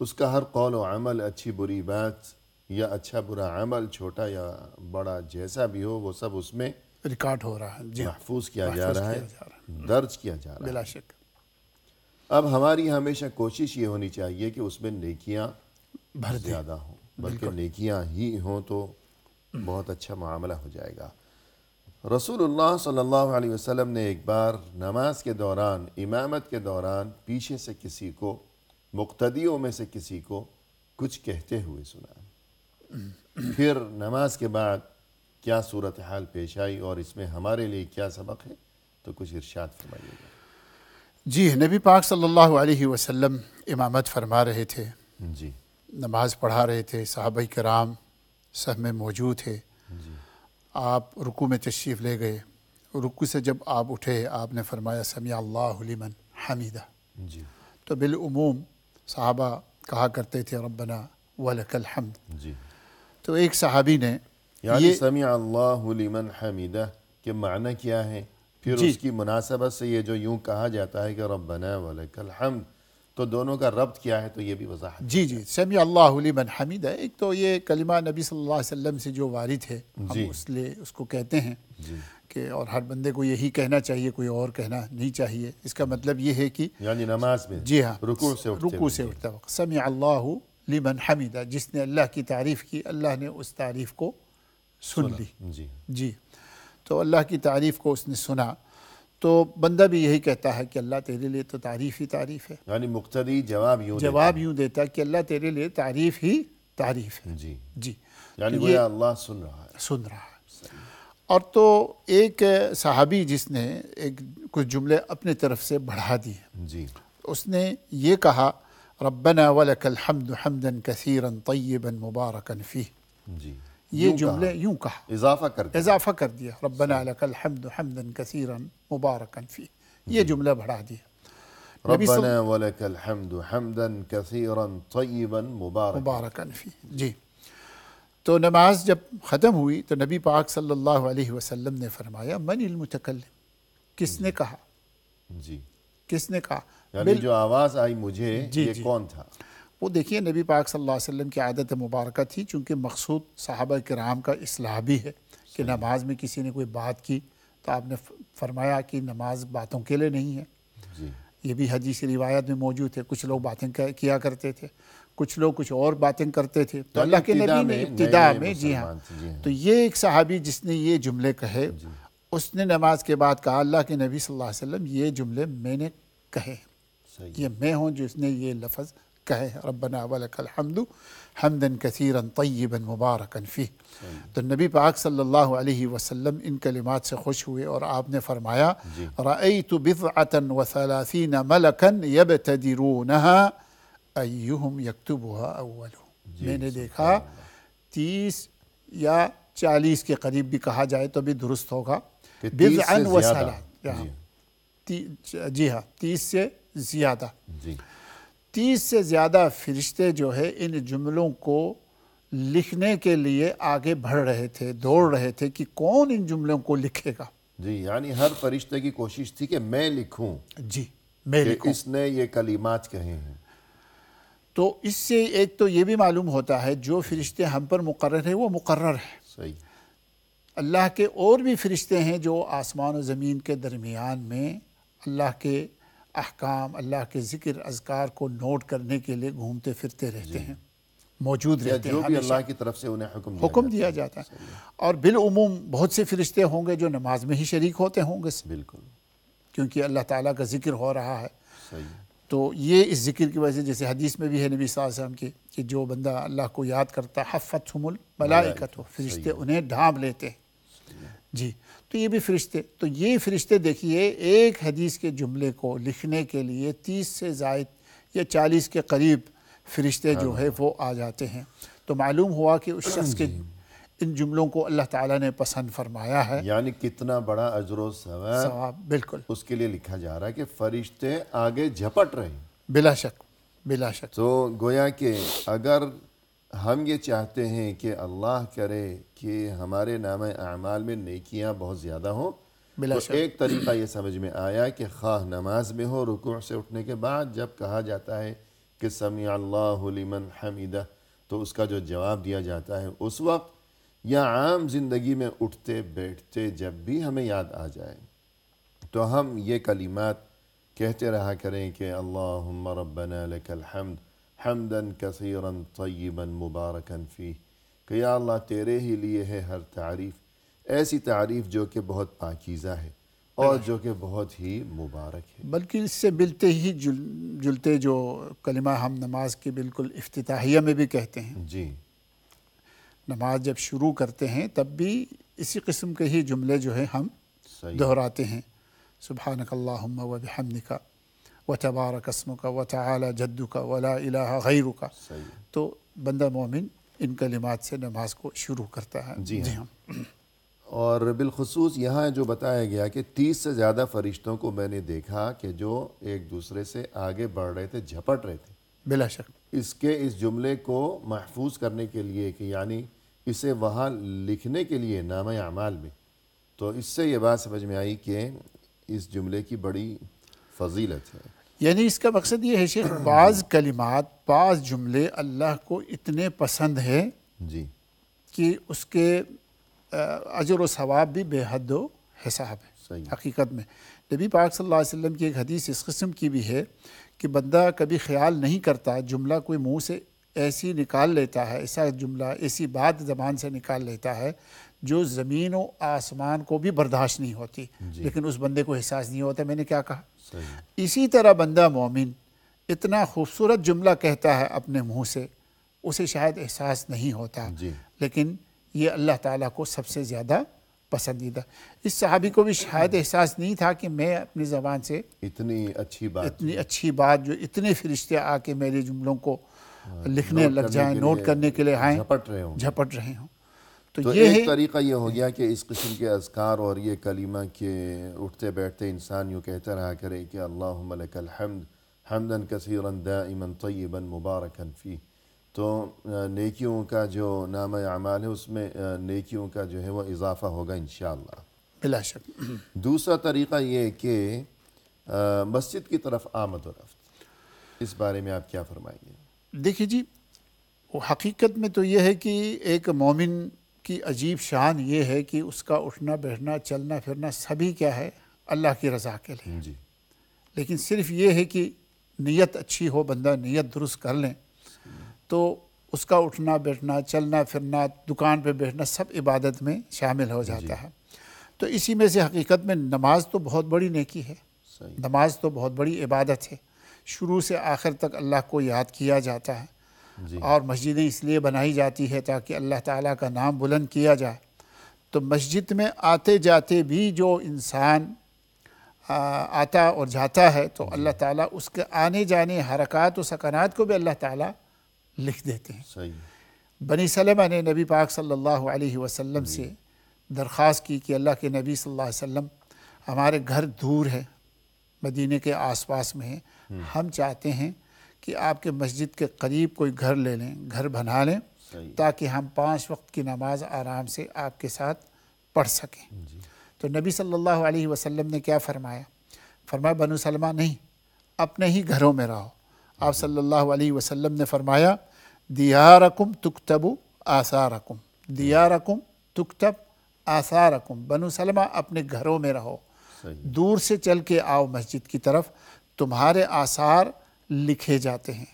Speaker 1: اس کا ہر قول و عمل، اچھی بری بات یا اچھا برا عمل، چھوٹا یا بڑا جیسا بھی ہو، وہ سب اس میں
Speaker 2: ریکارڈ ہو رہا ہے، جی
Speaker 1: محفوظ کیا جا رہا ہے، درج کیا جا رہا ہے۔
Speaker 2: بلا شک
Speaker 1: اب ہماری ہمیشہ کوشش یہ ہونی چاہیے کہ اس میں نیکیاں
Speaker 2: بھر دیں۔
Speaker 1: زیادہ ہوں، بلکہ نیکیاں ہی ہوں تو بہت اچھا معاملہ ہو جائے گا۔ رسول اللہ صلی اللہ علیہ وسلم نے ایک بار نماز کے دوران، امامت کے دوران، پیچھے سے کسی کو، مقتدیوں میں سے کسی کو کچھ کہتے ہوئے سنا۔ پھر نماز کے بعد کیا صورتحال پیش آئی اور اس میں ہمارے لیے کیا سبق ہے، تو کچھ ارشاد فرمائیے گا۔
Speaker 2: جی، نبی پاک صلی اللہ علیہ وسلم امامت فرما رہے تھے،
Speaker 1: جی
Speaker 2: نماز پڑھا رہے تھے، صحابہ کرام صف میں موجود تھے۔ آپ رکوع میں تشریف لے گئے، رکوع سے جب آپ اٹھے، آپ نے فرمایا سمیع اللہ لمن حمیدہ۔
Speaker 1: جی
Speaker 2: تو بالعموم صحابہ کہا کرتے تھے ربنا ولک الحمد۔
Speaker 1: جی
Speaker 2: تو ایک صحابی نے
Speaker 1: یعنی سمیع اللہ لمن حمیدہ کے معنی کیا ہے؟ پھر اس کی مناسبت سے یہ جو یوں کہا جاتا ہے کہ ربنا ولک الحمد، تو دونوں کا ربط کیا ہے، تو یہ بھی وضاحت۔
Speaker 2: جی سمیع اللہ لمن حمیدہ، ایک تو یہ کلمہ نبی صلی اللہ علیہ وسلم سے جو وارد ہے، ہم اس کو کہتے ہیں کہ اور ہر بندے کو یہی کہنا چاہیے، کوئی اور کہنا نہیں چاہیے۔ اس کا مطلب یہ ہے کہ
Speaker 1: یعنی نماز میں
Speaker 2: جی ہاں،
Speaker 1: رکوع سے
Speaker 2: اٹھتا وقت سمیع اللہ لمن حمیدہ، جس نے اللہ کی تعریف کی، اللہ نے اس تعریف کو سن لی۔ جی تو اللہ کی تعریف کو اس نے سنا، تو بندہ بھی یہی کہتا ہے کہ اللہ تیرے لیے تو تعریف ہی تعریف ہے۔
Speaker 1: یعنی مقتدی جواب
Speaker 2: یوں دیتا کہ اللہ تیرے لیے تعریف ہی تعریف ہے۔ جی
Speaker 1: یعنی گویا اللہ سن رہا ہے۔
Speaker 2: اور تو ایک صحابی جس نے کچھ جملے اپنے طرف سے بڑھا دیے،
Speaker 1: جی
Speaker 2: اس نے یہ کہا ربنا ولک الحمد حمدا کثیرا طیبا مبارکا فیہ۔
Speaker 1: جی
Speaker 2: یہ جملے یوں کہا،
Speaker 1: اضافہ
Speaker 2: کر دیا، ربنا لک الحمد حمدا کثیرا مبارکا فیہ، یہ جملہ بڑھا دیا۔
Speaker 1: ربنا ولک الحمد حمدا کثیرا طیبا
Speaker 2: مبارکا فیہ۔ جی تو نماز جب ختم ہوئی تو نبی پاک صلی اللہ علیہ وسلم نے فرمایا من المتکلم، کس نے کہا؟
Speaker 1: جی
Speaker 2: کس نے کہا؟
Speaker 1: یعنی جو آواز آئی مجھے، یہ کون تھا؟
Speaker 2: وہ دیکھیے نبی پاک صلی اللہ علیہ وسلم کی عادت مبارکہ تھی، چونکہ مقصود صحابہ کرام کا اصلاح بھی ہے کہ نماز میں کسی نے کوئی بات کی تو آپ نے فرمایا کہ نماز باتوں کے لیے نہیں ہے۔ یہ بھی حدیث روایت میں موجود ہے، کچھ لوگ باتیں کیا کرتے تھے، کچھ لوگ کچھ اور باتیں کرتے تھے، تو اللہ کے نبی نے ابتدا میں جی ہاں، تو یہ ایک صحابی جس نے یہ جملے کہے، اس نے نماز کے بعد کہا اللہ کے نبی صلی اللہ علیہ وسلم یہ جملے میں نے کہے، یہ میں ہوں جس نے یہ لفظ کہے، ربنا ولک الحمد حمدا کثیرا طیبا مبارکا فیہ۔ تو نبی پاک صلی اللہ علیہ وسلم ان کلمات سے خوش ہوئے اور آپ نے فرمایا رأیت بضعة وثلاثین ملکا یبتدرونہا ایہم یکتبها اولہ، میں نے دیکھا 30 یا 40 کے قریب بھی کہا جائے تو بھی درست ہوگا، بضعا وثلاث، جی ہاں 30 سے زیادہ، 30 سے زیادہ فرشتے جو ہے ان جملوں کو لکھنے کے لیے آگے بڑھ رہے تھے، دوڑ رہے تھے کہ کون ان جملوں کو لکھے گا۔
Speaker 1: جی یعنی ہر فرشتے کی کوشش تھی کہ میں لکھوں،
Speaker 2: جی میں لکھوں،
Speaker 1: اس نے یہ کلمات کہے ہیں۔
Speaker 2: تو اس سے ایک تو یہ بھی معلوم ہوتا ہے جو فرشتے ہم پر مقرر ہیں وہ مقرر ہیں۔
Speaker 1: صحیح۔
Speaker 2: اللہ کے اور بھی فرشتے ہیں جو آسمان و زمین کے درمیان میں اللہ کے احکام، اللہ کے ذکر اذکار کو نوٹ کرنے کے لیے گھومتے پھرتے رہتے ہیں، موجود رہتے ہیں،
Speaker 1: جو بھی اللہ کی طرف سے انہیں
Speaker 2: حکم دیا جاتا ہے۔ اور بالعموم بہت سے فرشتے ہوں گے جو نماز میں ہی شریک ہوتے ہوں گے،
Speaker 1: بالکل،
Speaker 2: کیونکہ اللہ تعالیٰ کا ذکر ہو رہا ہے۔
Speaker 1: صحیح۔
Speaker 2: تو یہ اس ذکر کی وجہ سے جیسے حدیث میں بھی ہے نبی صلی اللہ علیہ وسلم کی کہ جو بندہ اللہ کو یاد کرتا حفتہم الملائکۃ، فرشتے انہیں ڈھانپ لیتے ہیں۔ جی تو یہ بھی فرشتے، تو یہ فرشتے دیکھیے ایک حدیث کے جملے کو لکھنے کے لیے 30 سے زائد یا 40 کے قریب فرشتے جو ہے وہ آ جاتے ہیں۔ تو معلوم ہوا کہ اس شخص کے ان جملوں کو اللہ تعالیٰ نے پسند فرمایا ہے،
Speaker 1: یعنی کتنا بڑا اجر و ثواب
Speaker 2: بالکل
Speaker 1: اس کے لیے لکھا جا رہا ہے کہ فرشتے آگے جھپٹ رہے ہیں،
Speaker 2: بلا شک بلا شک
Speaker 1: تو گویا کہ اگر ہم یہ چاہتے ہیں کہ اللہ کرے کہ ہمارے نامہ اعمال میں نیکیاں بہت زیادہ ہوں،
Speaker 2: بلا
Speaker 1: تو
Speaker 2: شک
Speaker 1: ایک طریقہ یہ سمجھ میں آیا کہ خواہ نماز میں ہو، رکوع سے اٹھنے کے بعد جب کہا جاتا ہے کہ سمیع اللہ لمن حمدہ، تو اس کا جو جواب دیا جاتا ہے اس وقت، یا عام زندگی میں اٹھتے بیٹھتے جب بھی ہمیں یاد آ جائے تو ہم یہ کلمات کہتے رہا کریں کہ اللہم ربنا لک الحمد حمدا کثیرا طیبا مبارکا فیہ، کہ یا اللہ تیرے ہی لیے ہے ہر تعریف، ایسی تعریف جو کہ بہت پاکیزہ ہے اور جو کہ بہت ہی مبارک ہے۔
Speaker 2: بلکہ اس سے ملتے ہی جلتے جو کلمہ ہم نماز کے بالکل افتتاحیہ میں بھی کہتے ہیں،
Speaker 1: جی
Speaker 2: نماز جب شروع کرتے ہیں تب بھی اسی قسم کے ہی جملے جو ہے ہم
Speaker 1: صحیح،
Speaker 2: دہراتے ہیں، سبحانک اللہم و بحمدک و تبارک اسمک و تعالی جدک و لا الہ غیرک۔
Speaker 1: صحیح،
Speaker 2: تو بندہ مومن ان کلمات سے نماز کو شروع کرتا ہے۔
Speaker 1: جی ہاں۔ اور بالخصوص یہاں جو بتایا گیا کہ 30 سے زیادہ فرشتوں کو میں نے دیکھا کہ جو ایک دوسرے سے آگے بڑھ رہے تھے، جھپٹ رہے تھے،
Speaker 2: بلا شک
Speaker 1: اس جملے کو محفوظ کرنے کے لیے، کہ یعنی اسے وہاں لکھنے کے لیے نامہ اعمال میں، تو اس سے یہ بات سمجھ میں آئی کہ اس جملے کی بڑی فضیلت ہے۔
Speaker 2: یعنی اس کا مقصد یہ ہے شیخ، بعض کلمات، بعض جملے اللہ کو اتنے پسند ہے
Speaker 1: جی
Speaker 2: کہ اس کے اجر و ثواب بھی بے حد و حساب ہے۔
Speaker 1: صحیح،
Speaker 2: حقیقت میں نبی پاک صلی اللہ علیہ وسلم کی ایک حدیث اس قسم کی بھی ہے کہ بندہ کبھی خیال نہیں کرتا، جملہ کوئی منہ سے ایسی نکال لیتا ہے، ایسا جملہ، ایسی بات زبان سے نکال لیتا ہے جو زمین و آسمان کو بھی برداشت نہیں ہوتی، لیکن اس بندے کو احساس نہیں ہوتا میں نے کیا کہا۔
Speaker 1: صحیح،
Speaker 2: اسی طرح بندہ مومن اتنا خوبصورت جملہ کہتا ہے اپنے منہ سے، اسے شاید احساس نہیں ہوتا،
Speaker 1: جی
Speaker 2: لیکن یہ اللہ تعالیٰ کو سب سے زیادہ پسندیدہ۔ اس صحابی کو بھی شاید احساس نہیں تھا کہ میں اپنی زبان سے
Speaker 1: اتنی اچھی بات،
Speaker 2: اتنی اچھی بات، جو اتنے فرشتے آ کے میرے جملوں کو لکھنے
Speaker 1: نوٹ
Speaker 2: لگ
Speaker 1: کرنے
Speaker 2: جائیں،
Speaker 1: کے
Speaker 2: نوٹ
Speaker 1: لیے
Speaker 2: کرنے کے لیے آئیں،
Speaker 1: جھپٹ رہے ہوں۔
Speaker 2: جھپٹ رہے ہوں۔
Speaker 1: تو
Speaker 2: یہ
Speaker 1: ایک
Speaker 2: ہے
Speaker 1: طریقہ یہ ہو گیا کہ اس قسم کے اذکار اور یہ کلمہ کے اٹھتے بیٹھتے انسان یوں کہتا رہا کرے کہ اللہم لک الحمد حمدا کثیرا دائما طیبا مبارکا فیہ، تو نیکیوں کا جو نامہ اعمال ہے اس میں نیکیوں کا جو ہے وہ اضافہ ہوگا انشاءاللہ۔
Speaker 2: بلا شک۔
Speaker 1: دوسرا طریقہ یہ کہ مسجد کی طرف آمد و رفت، اس بارے میں آپ کیا فرمائیں گے؟
Speaker 2: دیکھیے جی، وہ حقیقت میں تو یہ ہے کہ ایک مومن کی عجیب شان یہ ہے کہ اس کا اٹھنا بیٹھنا چلنا پھرنا سبھی کیا ہے، اللہ کی رضا کے لیے،
Speaker 1: جی
Speaker 2: لیکن صرف یہ ہے کہ نیت اچھی ہو، بندہ نیت درست کر لیں تو اس کا اٹھنا بیٹھنا چلنا پھرنا دکان پہ بیٹھنا سب عبادت میں شامل ہو جاتا ہے۔ تو اسی میں سے حقیقت میں نماز تو بہت بڑی نیکی ہے،
Speaker 1: صحیح،
Speaker 2: نماز تو بہت بڑی عبادت ہے، شروع سے آخر تک اللہ کو یاد کیا جاتا ہے،
Speaker 1: جی
Speaker 2: اور مسجدیں اس لیے بنائی جاتی ہے تاکہ اللہ تعالیٰ کا نام بلند کیا جائے۔ تو مسجد میں آتے جاتے بھی جو انسان آتا اور جاتا ہے تو اللہ تعالیٰ اس کے آنے جانے حرکات و سکنات کو بھی اللہ تعالیٰ لکھ دیتے ہیں۔
Speaker 1: صحیح،
Speaker 2: بنی سلمہ نے نبی پاک صلی اللہ علیہ وسلم سے درخواست کی کہ اللہ کے نبی صلی اللہ علیہ وسلم، ہمارے گھر دور ہے، مدینے کے آس پاس میں ہیں، ہم چاہتے ہیں کہ آپ کے مسجد کے قریب کوئی گھر لے لیں، گھر بنا لیں،
Speaker 1: صحیح،
Speaker 2: تاکہ ہم 5 وقت کی نماز آرام سے آپ کے ساتھ پڑھ سکیں۔ تو نبی صلی اللہ علیہ وسلم نے کیا فرمایا؟ فرمایا بنو سلمہ نہیں، اپنے ہی گھروں میں رہو۔ آپ صلی اللہ علیہ وسلم نے فرمایا دیارکم تکتب آثارکم، دیارکم تکتب آثارکم، بنو سلمہ اپنے گھروں میں رہو،
Speaker 1: صحیح،
Speaker 2: دور سے چل کے آؤ مسجد کی طرف، تمہارے آثار لکھے جاتے ہیں،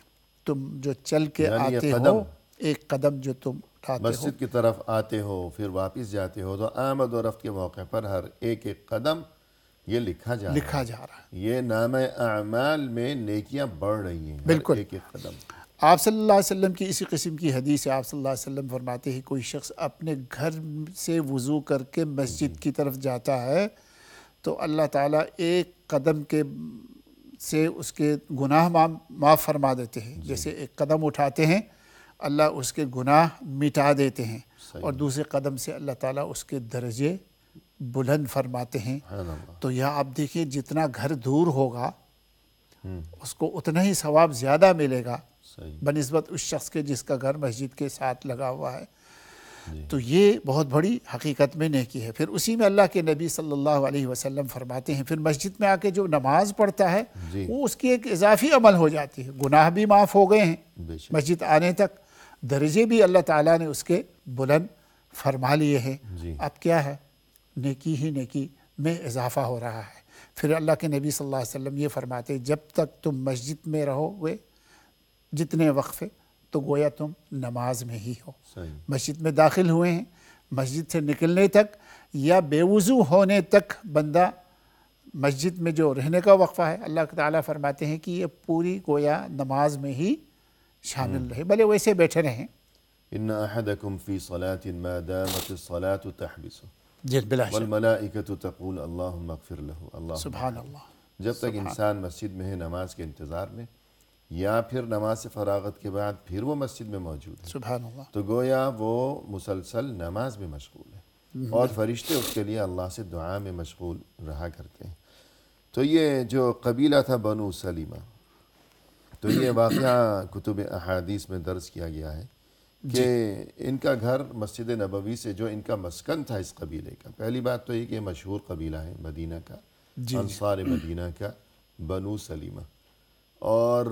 Speaker 2: تم جو چل کے
Speaker 1: یعنی یہ
Speaker 2: آتے
Speaker 1: قدم،
Speaker 2: ہو، ایک قدم جو تم اٹھاتے ہو،
Speaker 1: مسجد کی طرف آتے ہو پھر واپس جاتے ہو، تو آمد و رفت کے موقع پر ہر ایک قدم یہ لکھا جا رہا ہے،
Speaker 2: لکھا جا رہا ہے۔
Speaker 1: یہ نامہ اعمال میں نیکیاں بڑھ رہی ہیں، ہر
Speaker 2: بالکل۔
Speaker 1: ایک قدم۔
Speaker 2: آپ صلی اللہ علیہ وسلم کی اسی قسم کی حدیث ہے، آپ صلی اللہ علیہ وسلم فرماتے ہیں کوئی شخص اپنے گھر سے وضو کر کے مسجد کی طرف جاتا ہے تو اللہ تعالیٰ ایک قدم کے سے اس کے گناہ معاف فرما دیتے ہیں، جیسے ایک قدم اٹھاتے ہیں اللہ اس کے گناہ مٹا دیتے ہیں، اور دوسرے قدم سے اللہ تعالیٰ اس کے درجے بلند فرماتے ہیں۔
Speaker 1: سبحان اللہ،
Speaker 2: تو یہ آپ دیکھیں جتنا گھر دور ہوگا اس کو اتنا ہی ثواب زیادہ ملے گا
Speaker 1: صحیح
Speaker 2: بنسبت اس شخص کے جس کا گھر مسجد کے ساتھ لگا ہوا ہے.
Speaker 1: جی
Speaker 2: تو یہ بہت بڑی حقیقت میں نیکی ہے. پھر اسی میں اللہ کے نبی صلی اللہ علیہ وسلم فرماتے ہیں پھر مسجد میں آ کے جو نماز پڑھتا ہے
Speaker 1: جی
Speaker 2: وہ اس کی ایک اضافی عمل ہو جاتی ہے. گناہ بھی معاف ہو گئے ہیں
Speaker 1: بے شک
Speaker 2: مسجد آنے تک، درجے بھی اللہ تعالیٰ نے اس کے بلند فرما لیے ہیں.
Speaker 1: جی
Speaker 2: اب کیا ہے، نیکی ہی نیکی میں اضافہ ہو رہا ہے. پھر اللہ کے نبی صلی اللہ علیہ وسلم یہ فرماتے ہیں جب تک تم مسجد میں رہو گے جتنے وقفے تو گویا تم نماز میں ہی ہو.
Speaker 1: صحیح
Speaker 2: مسجد میں داخل ہوئے ہیں، مسجد سے نکلنے تک یا بے وضو ہونے تک بندہ مسجد میں جو رہنے کا وقفہ ہے اللہ تعالیٰ فرماتے ہیں کہ یہ پوری گویا نماز میں ہی شامل رہے، بھلے ویسے بیٹھے رہیں.
Speaker 1: ان احدکم فی صلاۃ ما دامت الصلاۃ تحبسه
Speaker 2: جی بلا شک.
Speaker 1: والملائکۃ تقول اللہم اغفر له اللہم
Speaker 2: سبحان اللہ.
Speaker 1: جب تک انسان مسجد میں ہے نماز کے انتظار میں یا پھر نماز سے فراغت کے بعد پھر وہ مسجد میں موجود ہے
Speaker 2: سبحان اللہ.
Speaker 1: تو گویا وہ مسلسل نماز میں مشغول ہے اور فرشتے اس کے لیے اللہ سے دعا میں مشغول رہا کرتے ہیں. تو یہ جو قبیلہ تھا بنو سلیمہ، تو یہ واقعہ کتب احادیث میں درج کیا گیا ہے کہ ان کا گھر مسجد نبوی سے جو ان کا مسکن تھا اس قبیلے کا، پہلی بات تو یہ کہ مشہور قبیلہ ہے مدینہ کا، انصار مدینہ کا بنو سلیمہ. اور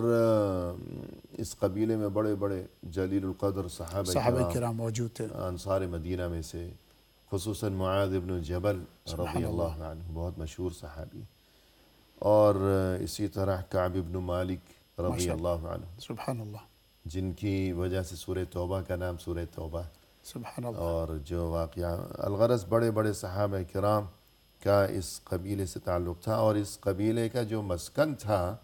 Speaker 1: اس قبیلے میں بڑے بڑے جلیل القدر صحابہ
Speaker 2: کرام موجود تھے
Speaker 1: انصار مدینہ میں سے، خصوصاً معاذ ابن جبل رضی اللہ عنہ بہت مشہور صحابی، اور اسی طرح کعب ابن مالک رضی اللہ عنہ
Speaker 2: سبحان اللہ.
Speaker 1: جن کی وجہ سے سورہ توبہ کا نام سورہ توبہ.
Speaker 2: سبحان اللہ.
Speaker 1: اور جو واقعہ الغرض بڑے بڑے صحابہ کرام کا اس قبیلے سے تعلق تھا، اور اس قبیلے کا جو مسکن تھا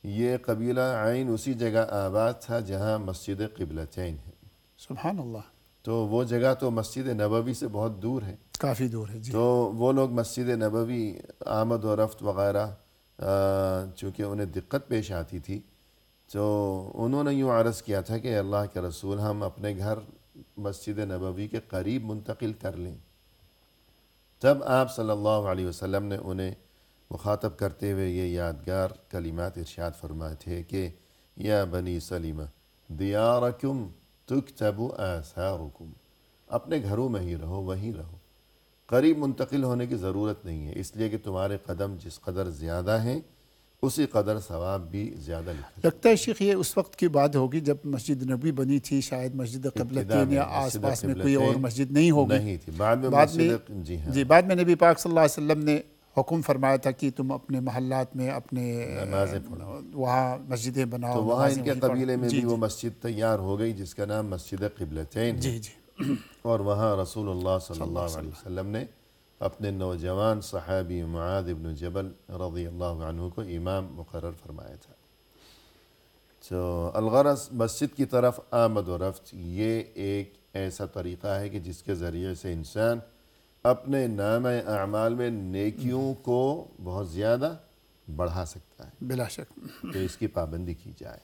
Speaker 1: یہ قبیلہ عین اسی جگہ آباد تھا جہاں مسجد قبلتین ہے.
Speaker 2: سبحان اللہ.
Speaker 1: تو وہ جگہ تو مسجد نبوی سے بہت دور ہے،
Speaker 2: کافی دور ہے. جی
Speaker 1: تو وہ لوگ مسجد نبوی آمد و رفت وغیرہ چونکہ انہیں دقت پیش آتی تھی، تو انہوں نے یوں عرض کیا تھا کہ اللہ کے رسول ہم اپنے گھر مسجد نبوی کے قریب منتقل کر لیں. تب آپ صلی اللہ علیہ وسلم نے انہیں مخاطب کرتے ہوئے یہ یادگار کلمات ارشاد فرمائے تھے کہ یا بنی سلیمہ دیارکم تکتب آثارکم، اپنے گھروں میں ہی رہو، وہیں رہو، قریب منتقل ہونے کی ضرورت نہیں ہے، اس لیے کہ تمہارے قدم جس قدر زیادہ ہیں اسی قدر ثواب بھی زیادہ لکھا.
Speaker 2: لگتا ہے شیخ یہ اس وقت کی بات ہوگی جب مسجد نبی بنی تھی، شاید مسجد قبلتین یا آس پاس میں کوئی اور مسجد نہیں ہوگی.
Speaker 1: نہیں تھی، بعد میں
Speaker 2: جی بعد میں نبی پاک صلی اللہ علیہ وسلم نے حکم فرمایا تھا کہ تم اپنے محلات میں اپنے وہاں مسجدیں بناؤ.
Speaker 1: تو وہاں ان کے قبیلے میں بھی وہ مسجد تیار ہو گئی جس کا نام مسجد قبلتین ہے.
Speaker 2: جی جی.
Speaker 1: اور وہاں رسول اللہ صلی اللہ علیہ وسلم نے اپنے نوجوان صحابی معاذ ابن جبل رضی اللہ عنہ کو امام مقرر فرمایا تھا. تو الغرض مسجد کی طرف آمد و رفت یہ ایک ایسا طریقہ ہے کہ جس کے ذریعے سے انسان اپنے نام اعمال میں نیکیوں کو بہت زیادہ بڑھا سکتا ہے.
Speaker 2: بلا شک.
Speaker 1: تو اس کی پابندی کی جائے.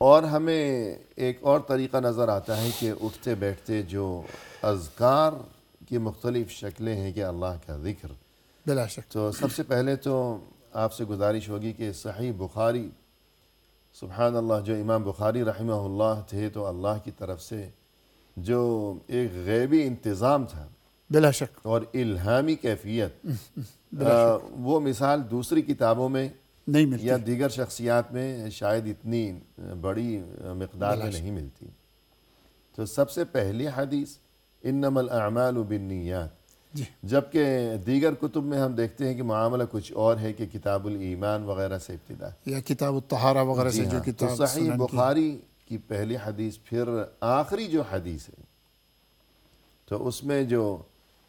Speaker 1: اور ہمیں ایک اور طریقہ نظر آتا ہے کہ اٹھتے بیٹھتے جو اذکار کی مختلف شکلیں ہیں کہ اللہ کا ذکر.
Speaker 2: بلا شک.
Speaker 1: تو سب سے پہلے تو آپ سے گزارش ہوگی کہ صحیح بخاری، سبحان اللہ، جو امام بخاری رحمہ اللہ تھے تو اللہ کی طرف سے جو ایک غیبی انتظام تھا
Speaker 2: بلا شک
Speaker 1: اور الہامی کیفیت، وہ مثال دوسری کتابوں میں
Speaker 2: نہیں ملتی
Speaker 1: یا دیگر شخصیات میں شاید اتنی بڑی مقدار میں نہیں ملتی. تو سب سے پہلی حدیث انما الاعمال بالنیات، جبکہ دیگر کتب میں ہم دیکھتے ہیں کہ معاملہ کچھ اور ہے کہ کتاب الایمان وغیرہ سے ابتدا
Speaker 2: یا کتاب الطہارہ وغیرہ سے جو کتاب.
Speaker 1: تو صحیح بخاری کی پہلی حدیث، پھر آخری جو حدیث ہے تو اس میں جو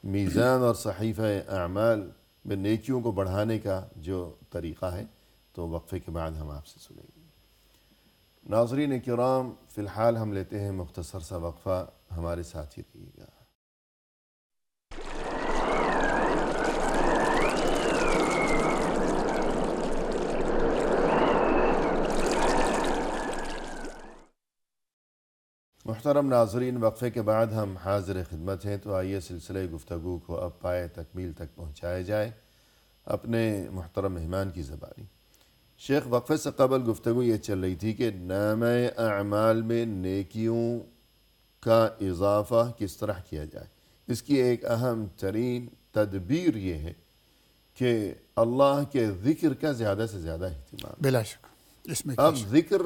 Speaker 1: میزان اور صحیفہ اعمال میں نیکیوں کو بڑھانے کا جو طریقہ ہے تو وقفے کے بعد ہم آپ سے سنیں گے. ناظرین کرام، فی الحال ہم لیتے ہیں مختصر سا وقفہ، ہمارے ساتھ ہی رہیے گا. محترم ناظرین، وقفے کے بعد ہم حاضر خدمت ہیں. تو آئیے سلسلہ گفتگو کو اب پائے تکمیل تک پہنچایا جائے اپنے محترم مہمان کی زبانی. شیخ وقفے سے قبل گفتگو یہ چل رہی تھی کہ نامہ اعمال میں نیکیوں کا اضافہ کس طرح کیا جائے. اس کی ایک اہم ترین تدبیر یہ ہے کہ اللہ کے ذکر کا زیادہ سے زیادہ اہتمام.
Speaker 2: بلا شک اس میں
Speaker 1: اب ذکر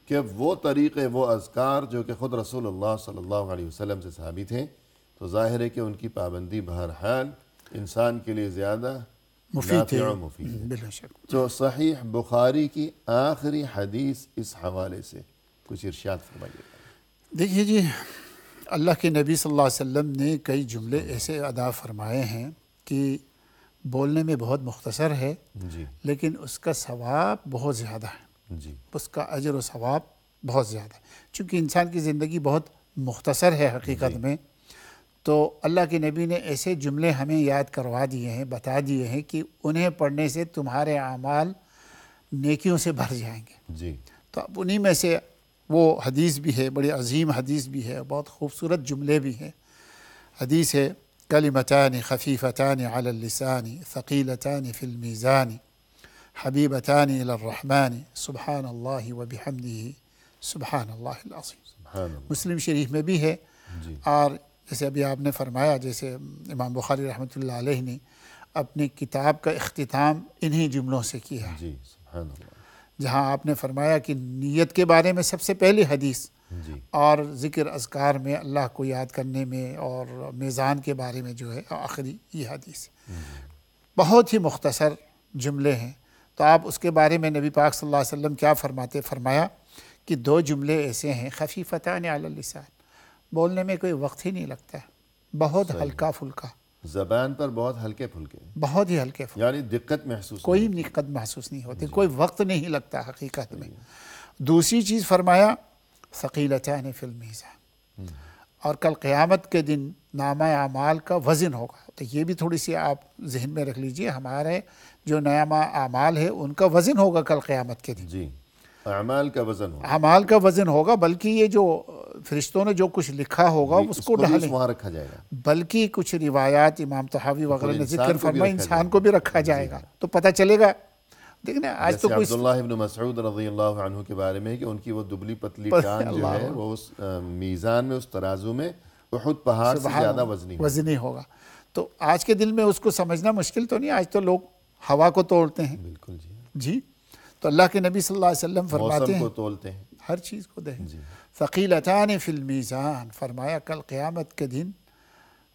Speaker 1: کے وہ طریقے، وہ اذکار جو کہ خود رسول اللہ صلی اللہ علیہ وسلم سے ثابت ہیں، تو ظاہر ہے کہ ان کی پابندی بہرحال انسان کے لیے زیادہ
Speaker 2: مفید
Speaker 1: نافع و مفید ہے.
Speaker 2: بلا شک.
Speaker 1: تو صحیح بخاری کی آخری حدیث اس حوالے سے کچھ ارشاد فرمائیے.
Speaker 2: دیکھیے جی، اللہ کے نبی صلی اللہ علیہ وسلم نے کئی جملے ایسے ادا فرمائے ہیں کہ بولنے میں بہت مختصر ہے
Speaker 1: جی
Speaker 2: لیکن اس کا ثواب بہت زیادہ ہے،
Speaker 1: جی
Speaker 2: اس کا اجر و ثواب بہت زیادہ ہے. چونکہ انسان کی زندگی بہت مختصر ہے حقیقت میں، تو اللہ کے نبی نے ایسے جملے ہمیں یاد کروا دیے ہیں، بتا دیے ہیں کہ انہیں پڑھنے سے تمہارے اعمال نیکیوں سے بھر جائیں گے.
Speaker 1: جی
Speaker 2: تو اب انہی میں سے وہ حدیث بھی ہے، بڑی عظیم حدیث بھی ہے، بہت خوبصورت جملے بھی ہیں. حدیث ہے کلمتان خفیفتان علی اللسان ثقیلتان فی المیزان حبیبتان الی الرحمن سبحان اللہ وبحمدہ سبحان اللہ العظیم.
Speaker 1: سبحان اللہ.
Speaker 2: مسلم شریف میں بھی ہے.
Speaker 1: جی
Speaker 2: اور جیسے ابھی آپ نے فرمایا، جیسے امام بخاری رحمۃ اللہ علیہ نے اپنی کتاب کا اختتام انہی جملوں سے کیا،
Speaker 1: جی سبحان اللہ.
Speaker 2: جہاں آپ نے فرمایا کہ نیت کے بارے میں سب سے پہلی حدیث،
Speaker 1: جی
Speaker 2: اور ذکر اذکار میں اللہ کو یاد کرنے میں، اور میزان کے بارے میں جو ہے آخری یہ حدیث. بہت ہی مختصر جملے ہیں. تو آپ اس کے بارے میں نبی پاک صلی اللہ علیہ وسلم کیا فرمایا کہ دو جملے ایسے ہیں خفیفتان علی اللسان، بولنے میں کوئی وقت ہی نہیں لگتا ہے، بہت ہلکا پھلکا،
Speaker 1: زبان پر بہت ہلکے پھلکے،
Speaker 2: بہت ہی ہلکے پھلکے،
Speaker 1: یعنی دقت محسوس
Speaker 2: کوئی دقت محسوس نہیں ہوتی، کوئی وقت نہیں لگتا حقیقت میں. دوسری چیز فرمایا ثقیلتان فی المیزان، اور کل قیامت کے دن نامہ اعمال کا وزن ہوگا. تو یہ بھی تھوڑی سی آپ ذہن میں رکھ لیجئے، ہمارے جو نامہ اعمال ہے ان کا وزن ہوگا کل قیامت کے دن.
Speaker 1: جی اعمال کا وزن ہو،
Speaker 2: اعمال کا وزن ہوگا، بلکہ یہ جو فرشتوں نے جو کچھ لکھا ہوگا اس کو
Speaker 1: بھی
Speaker 2: ڈالیں،
Speaker 1: وہاں رکھا جائے گا.
Speaker 2: بلکہ کچھ روایات امام طحاوی وغیرہ نے ذکر
Speaker 1: انسان کو بھی
Speaker 2: فرمایا
Speaker 1: رکھا
Speaker 2: انسان
Speaker 1: جائے
Speaker 2: کو بھی رکھا جائے گا. تو پتہ چلے گا. دیکھنا آج تو
Speaker 1: جیسے
Speaker 2: کوئی
Speaker 1: عبداللہ ابن مسعود رضی اللہ عنہ کے بارے میں کہ ان کی وہ دبلی پتلی ٹانگ جو ہے وہ اس میزان میں، اس ترازو میں احد پہاڑ سے زیادہ
Speaker 2: وزنی ہوگا. تو آج کے دل میں اس کو سمجھنا مشکل تو نہیں. آج تو لوگ ہوا کو تولتے ہیں.
Speaker 1: بالکل جی.
Speaker 2: جی تو اللہ کے نبی صلی اللہ علیہ وسلم فرماتے
Speaker 1: موسم
Speaker 2: ہیں
Speaker 1: کو تولتے ہیں،
Speaker 2: ہر چیز کو دیں. ثقیلتان فی المیزان، فرمایا کل قیامت کے دن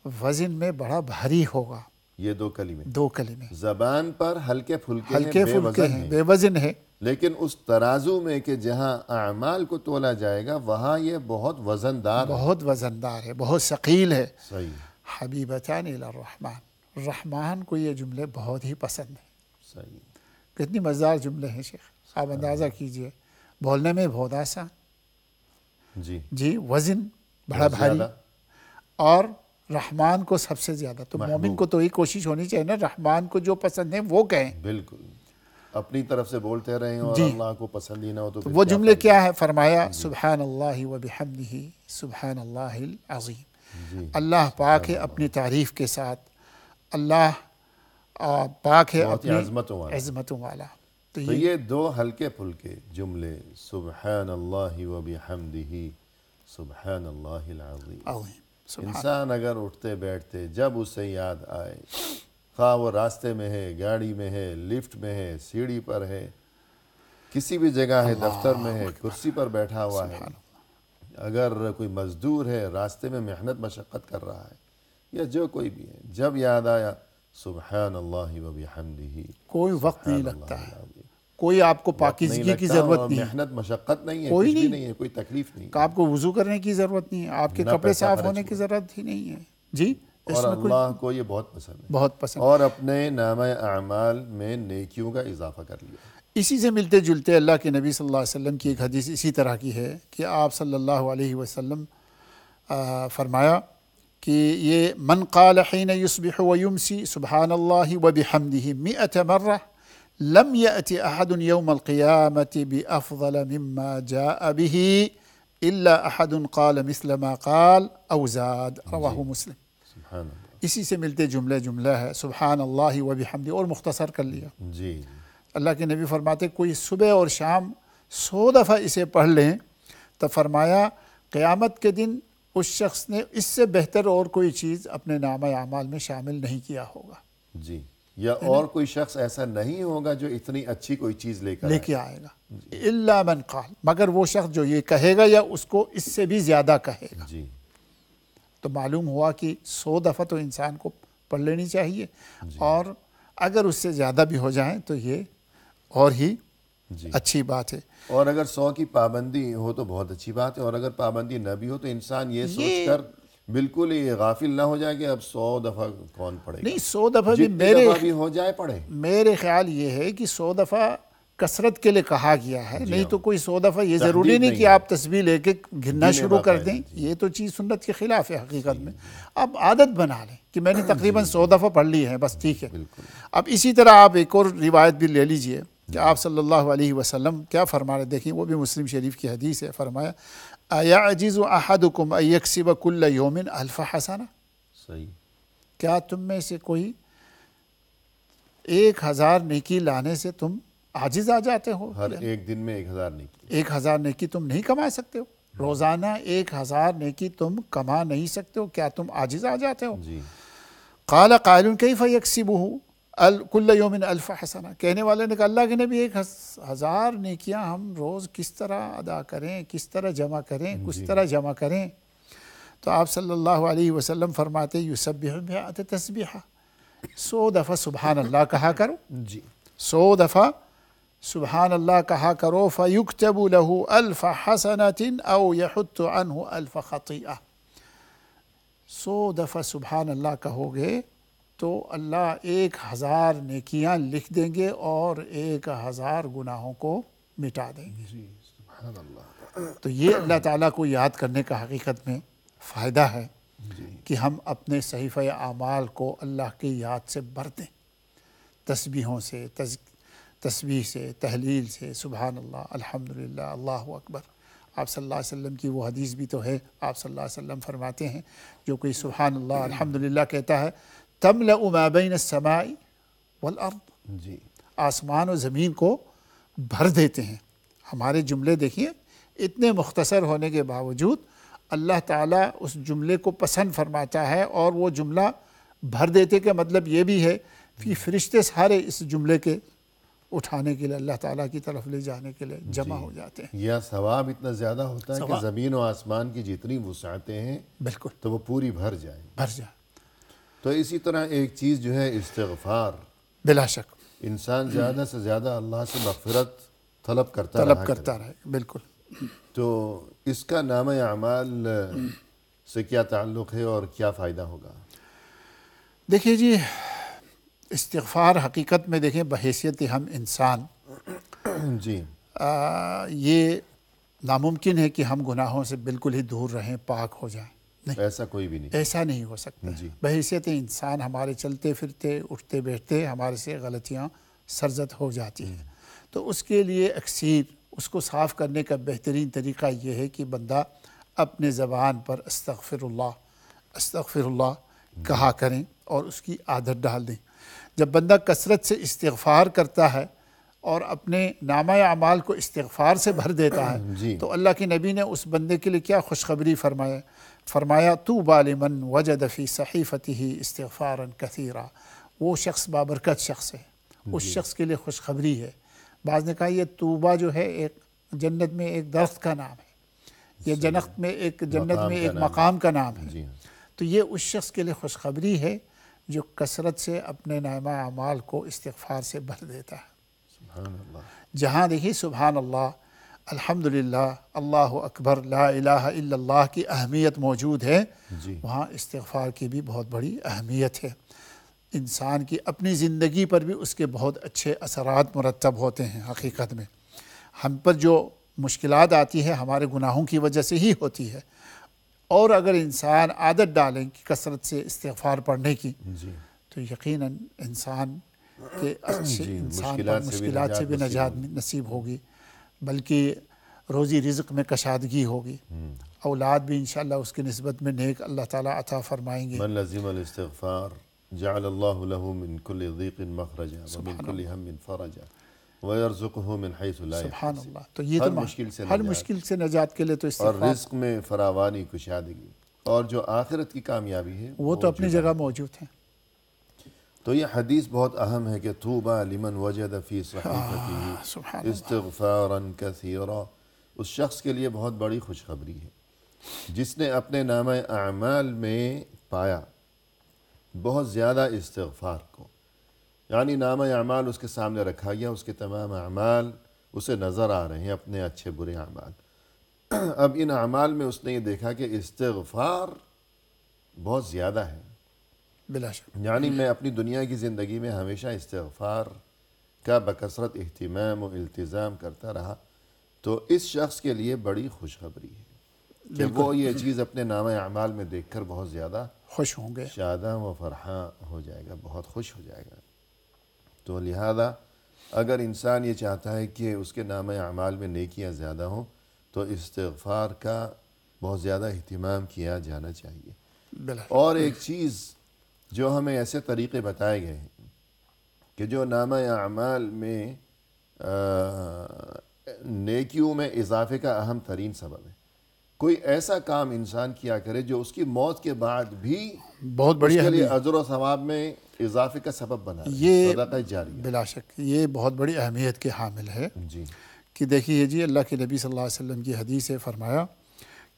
Speaker 2: وزن میں بڑا بھاری ہوگا.
Speaker 1: یہ دو کلمے
Speaker 2: دو کلمے
Speaker 1: زبان پر ہلکے پھلکے
Speaker 2: ہلکے
Speaker 1: ہیں، بے
Speaker 2: پھلکے
Speaker 1: وزن
Speaker 2: ہیں،
Speaker 1: ہیں،
Speaker 2: بے وزن ہے،
Speaker 1: لیکن اس ترازو میں کہ جہاں اعمال کو تولا جائے گا وہاں یہ بہت وزندار ہے.
Speaker 2: بہت وزندار ہے، بہت ثقیل ہے.
Speaker 1: صحیح
Speaker 2: حبیبتان الی الرحمن، رحمان کو یہ جملے بہت ہی پسند ہیں.
Speaker 1: صحیح.
Speaker 2: کتنی مزدار جملے ہیں شیخ، آپ اندازہ کیجئے. بولنے میں بہت آسان، جی وزن بڑا بھاری، اور رحمان کو سب سے زیادہ. تو مومن کو تو یہ کوشش ہونی چاہیے نا، رحمان کو جو پسند ہے وہ کہیں.
Speaker 1: بالکل اپنی طرف سے بولتے رہیں اور اللہ کو پسند ہی نہ ہو تو
Speaker 2: وہ جملے کیا ہے؟ فرمایا سبحان اللہ وبحمدہ سبحان اللہ العظیم. اللہ پاک ہے اپنی تعریف کے ساتھ، اللہ پاک ہے اپنی عظمتوں والا.
Speaker 1: تو یہ دو ہلکے پھلکے جملے سبحان اللہ وبحمدہ سبحان اللہ العظیم، انسان اگر اٹھتے بیٹھتے جب اسے یاد آئے، خواہ وہ راستے میں ہے، گاڑی میں ہے، لفٹ میں ہے، سیڑھی پر ہے، کسی بھی جگہ ہے، دفتر میں ہے، کرسی پر بیٹھا ہوا ہے، اگر کوئی مزدور ہے راستے میں محنت مشقت کر رہا ہے، یا جو کوئی بھی ہے، جب یاد آیا سبحان اللہ وبحمدہ،
Speaker 2: کوئی وقت نہیں لگتا ہے، کوئی آپ کو پاکیزگی کی ضرورت نہیں ہے،
Speaker 1: محنت مشقت نہیں ہے،
Speaker 2: کوئی
Speaker 1: کچھ بھی نہیں ہے، کوئی تکلیف نہیں ہے،
Speaker 2: آپ کو وضو کرنے کی ضرورت نہیں ہے، آپ کے کپڑے صاف ہونے کی ضرورت ہی نہیں ہے. جی
Speaker 1: اور اللہ کو یہ بہت پسند ہے،
Speaker 2: بہت پسند.
Speaker 1: اور اپنے نامہ اعمال میں نیکیوں کا اضافہ کر لیا.
Speaker 2: اسی سے ملتے جلتے اللہ کے نبی صلی اللہ علیہ وسلم کی ایک حدیث اسی طرح کی ہے کہ آپ صلی اللہ علیہ وسلم فرمایا کہ یہ من قال حین یصبح ویمسی سبحان اللہ وبحمدہ 100 مرہ لم یأت احد یوم القیامت بافضل مما جاء به الا احد قال مثل ما قال او زاد، رواہ مسلم.
Speaker 1: سبحان اللہ.
Speaker 2: اسی سے ملتے جملہ ہے سبحان اللہ وبحمدہ، اور مختصر کر لیا.
Speaker 1: جی
Speaker 2: اللہ کے نبی فرماتے کوئی صبح اور شام 100 دفعہ اسے پڑھ لیں تو فرمایا قیامت کے دن اس شخص نے اس سے بہتر اور کوئی چیز اپنے نامہ اعمال میں شامل نہیں کیا ہوگا.
Speaker 1: جی، یا اور کوئی شخص ایسا نہیں ہوگا جو اتنی اچھی کوئی چیز لے
Speaker 2: کے آئے گا. الا من قال، مگر وہ شخص جو یہ کہے گا یا اس کو اس سے بھی زیادہ کہے گا.
Speaker 1: جی،
Speaker 2: تو معلوم ہوا کہ 100 دفعہ تو انسان کو پڑھ لینی چاہیے، اور اگر اس سے زیادہ بھی ہو جائیں تو یہ اور ہی اچھی بات ہے.
Speaker 1: اور اگر 100 کی پابندی ہو تو بہت اچھی بات ہے، اور اگر پابندی نہ بھی ہو تو انسان یہ سوچ کر بالکل ہی غافل نہ ہو جائے کہ اب 100 دفعہ کون پڑھے گا.
Speaker 2: نہیں، 100 دفعہ بھی
Speaker 1: جتنی دفعہ بھی ہو جائے پڑھے.
Speaker 2: میرے خیال یہ ہے کہ 100 دفعہ کثرت کے لیے کہا گیا ہے، نہیں تو کوئی 100 دفعہ یہ ضروری نہیں کہ آپ تسبیح لے کے گھننا شروع کر دیں. یہ تو چیز سنت کے خلاف ہے حقیقت میں. اب عادت بنا لیں کہ میں نے تقریباً 100 دفعہ پڑھ لی ہے، بس ٹھیک ہے. اب اسی طرح آپ ایک اور روایت بھی لے لیجئے کہ آپ صلی اللہ علیہ وسلم کیا فرما رہے، دیکھیں وہ بھی مسلم شریف کی حدیث ہے. فرمایا اَيَعْجِزُ أَحَدُكُمْ أَن يَكْسِبَ كُلَّ يَوْمٍ أَلْفَ حَسَنَةٍ،
Speaker 1: صحیح.
Speaker 2: کیا تم میں سے کوئی 1000 نیکی لانے سے تم عاجز آ جاتے ہو؟
Speaker 1: ہر ایک دن میں 1000 نیکی.
Speaker 2: 1000 نیکی تم نہیں کما سکتے ہو؟ روزانہ 1000 نیکی تم کما نہیں سکتے ہو، کیا تم عاجز آ جاتے ہو؟
Speaker 1: جی.
Speaker 2: قال قائل کیف یکسبہ کل یوم 1000 حسنہ، کہنے والے نے کہا اللہ کے نبی 1000 نیکیاں ہم روز کس طرح ادا کریں، کس طرح جمع کریں، کس طرح جمع کریں؟ تو آپ صلی اللہ علیہ وسلم فرماتے یسبح 100 تسبیحہ، 100 دفعہ سبحان اللہ کہا کرو.
Speaker 1: جی.
Speaker 2: 100 دفعہ سبحان اللہ کہا کرو. فَيُكْتَبُ لَهُ 1000 حَسَنَةٍ أَوْ يَحُطُّ عَنْهُ 1000 خَطِيئَةٍ. 100 دفعہ سبحان اللہ کہو گے تو اللہ 1000 نیکیاں لکھ دیں گے اور 1000 گناہوں کو مٹا دیں گے.
Speaker 1: جی سبحان اللہ.
Speaker 2: تو یہ اللہ تعالیٰ کو یاد کرنے کا حقیقت میں فائدہ ہے کہ ہم اپنے صحیفہ اعمال کو اللہ کی یاد سے بھر دیں، تسبیحوں سے، تسبیح سے، تحلیل سے، سبحان اللہ، الحمدللہ، اللہ اکبر. آپ صلی اللہ علیہ وسلم کی وہ حدیث بھی تو ہے، آپ صلی اللہ علیہ وسلم فرماتے ہیں جو کوئی سبحان اللہ الحمدللہ کہتا ہے تملأ ما بین السماء والارض،
Speaker 1: جی.
Speaker 2: آسمان و زمین کو بھر دیتے ہیں. ہمارے جملے دیکھیے اتنے مختصر ہونے کے باوجود اللہ تعالیٰ اس جملے کو پسند فرماتا ہے، اور وہ جملہ بھر دیتے کا مطلب یہ بھی ہے کہ فرشتے سارے اس جملے کے اٹھانے کے لیے اللہ تعالیٰ کی طرف لے جانے کے لیے جمع ہو جاتے ہیں.
Speaker 1: یا ثواب اتنا زیادہ ہوتا ہے کہ زمین و آسمان کی جتنی وسعتیں ہیں
Speaker 2: بالکل
Speaker 1: تو وہ پوری بھر جائیں.
Speaker 2: بھر جائے.
Speaker 1: تو اسی طرح ایک چیز جو ہے استغفار،
Speaker 2: بلا شک
Speaker 1: انسان زیادہ سے زیادہ اللہ سے مغفرت طلب کرتا
Speaker 2: رہے. بالکل.
Speaker 1: تو اس کا نامہ اعمال سے کیا تعلق ہے اور کیا فائدہ ہوگا؟
Speaker 2: دیکھیے جی، استغفار حقیقت میں دیکھیں بحیثیت ہم انسان
Speaker 1: جی.
Speaker 2: یہ ناممکن ہے کہ ہم گناہوں سے بالکل ہی دور رہیں، پاک ہو جائیں. نہیں،
Speaker 1: ایسا کوئی بھی نہیں.
Speaker 2: ایسا نہیں ہو سکتا. بحیثیت انسان ہمارے چلتے پھرتے اٹھتے بیٹھتے ہمارے سے غلطیاں سرزد ہو جاتی ہیں. تو اس کے لیے اکثیر اس کو صاف کرنے کا بہترین طریقہ یہ ہے کہ بندہ اپنے زبان پر استغفر اللہ کہا کریں اور اس کی عادت ڈال دیں. جب بندہ کثرت سے استغفار کرتا ہے اور اپنے نامہ اعمال کو استغفار سے بھر دیتا ہے تو اللہ کے نبی نے اس بندے کے لیے کیا خوشخبری فرمایا طوبی لمن وجد فی صحیفته استغفارا کثیرا. وہ شخص بابرکت شخص ہے، اس شخص کے لیے خوشخبری ہے. بعض نے کہا یہ طوبہ جو ہے ایک جنت میں ایک درخت کا نام ہے، یہ جنت میں ایک مقام کا نام ہے. تو یہ اس شخص کے لیے خوشخبری ہے جو کثرت سے اپنے نامہ اعمال کو استغفار سے بھر دیتا ہے.
Speaker 1: سبحان اللہ.
Speaker 2: جہاں دیکھیے سبحان اللہ، الحمدللہ، اللہ اکبر، لا الہ الا اللہ کی اہمیت موجود ہے، وہاں استغفار کی بھی بہت بڑی اہمیت ہے. انسان کی اپنی زندگی پر بھی اس کے بہت اچھے اثرات مرتب ہوتے ہیں. حقیقت میں ہم پر جو مشکلات آتی ہے ہمارے گناہوں کی وجہ سے ہی ہوتی ہے، اور اگر انسان عادت ڈالیں کہ کثرت سے استغفار پڑھنے کی تو یقیناً انسان کے انسان پر مشکلات سے بھی نجات نصیب ہوگی، بلکہ روزی رزق میں کشادگی ہوگی، اولاد بھی انشاءاللہ اس کی نسبت میں نیک اللہ تعالیٰ عطا فرمائیں گے.
Speaker 1: من لزم الاستغفار جعل اللہ له من كل ضيق مخرجا ومن كل هم فرجا. وَيَرْزُقُهُ مِنْ حَيْثُ لَا
Speaker 2: سبحان
Speaker 1: يَحْتَسِبُ،
Speaker 2: اللہ. تو یہ
Speaker 1: ہر
Speaker 2: تو
Speaker 1: مشکل سے
Speaker 2: ہر
Speaker 1: نجات،
Speaker 2: مشکل سے نجات کے لیے تو
Speaker 1: اور
Speaker 2: استغفار
Speaker 1: رزق میں فراوانی کشادگی، اور جو آخرت کی کامیابی ہے
Speaker 2: وہ تو اپنی
Speaker 1: جدا
Speaker 2: جگہ
Speaker 1: ہے۔
Speaker 2: موجود ہیں.
Speaker 1: تو یہ حدیث بہت اہم ہے کہ طوبیٰ لمن وجد فی صحیفته
Speaker 2: سبحان اللہ.
Speaker 1: استغفارا کثیرا، اس شخص کے لیے بہت بڑی خوشخبری ہے جس نے اپنے نامہ اعمال میں پایا بہت زیادہ استغفار کو. یعنی نامہ اعمال اس کے سامنے رکھا گیا، اس کے تمام اعمال اسے نظر آ رہے ہیں، اپنے اچھے برے اعمال. اب ان اعمال میں اس نے یہ دیکھا کہ استغفار بہت زیادہ ہے.
Speaker 2: بلا شک.
Speaker 1: یعنی میں اپنی دنیا کی زندگی میں ہمیشہ استغفار کا بکثرت اہتمام و التزام کرتا رہا، تو اس شخص کے لیے بڑی خوشخبری ہے کہ وہ یہ چیز اپنے نامہ اعمال میں دیکھ کر بہت زیادہ
Speaker 2: خوش ہوں گے.
Speaker 1: شاداں و فرحاں ہو جائے گا، بہت خوش ہو جائے گا. تو لہذا اگر انسان یہ چاہتا ہے کہ اس کے نامہ اعمال میں نیکیاں زیادہ ہوں تو استغفار کا بہت زیادہ اہتمام کیا جانا چاہیے.
Speaker 2: بلا شک.
Speaker 1: اور ایک چیز جو ہمیں ایسے طریقے بتائے گئے ہیں کہ جو نامہ اعمال میں نیکیوں میں اضافے کا اہم ترین سبب ہے. کوئی ایسا کام انسان کیا کرے جو اس کی موت کے بعد بھی
Speaker 2: بہت
Speaker 1: اس
Speaker 2: بڑی
Speaker 1: کے لیے
Speaker 2: اہمیت.
Speaker 1: اجر و ثواب میں اضافے کا سبب بنا رہے،
Speaker 2: یہ
Speaker 1: صدقہ جاریہ.
Speaker 2: بلا شک یہ بہت بڑی اہمیت کے حامل ہے
Speaker 1: جی
Speaker 2: کہ دیکھیے جی، اللہ کے نبی صلی اللہ علیہ وسلم کی حدیث سے فرمایا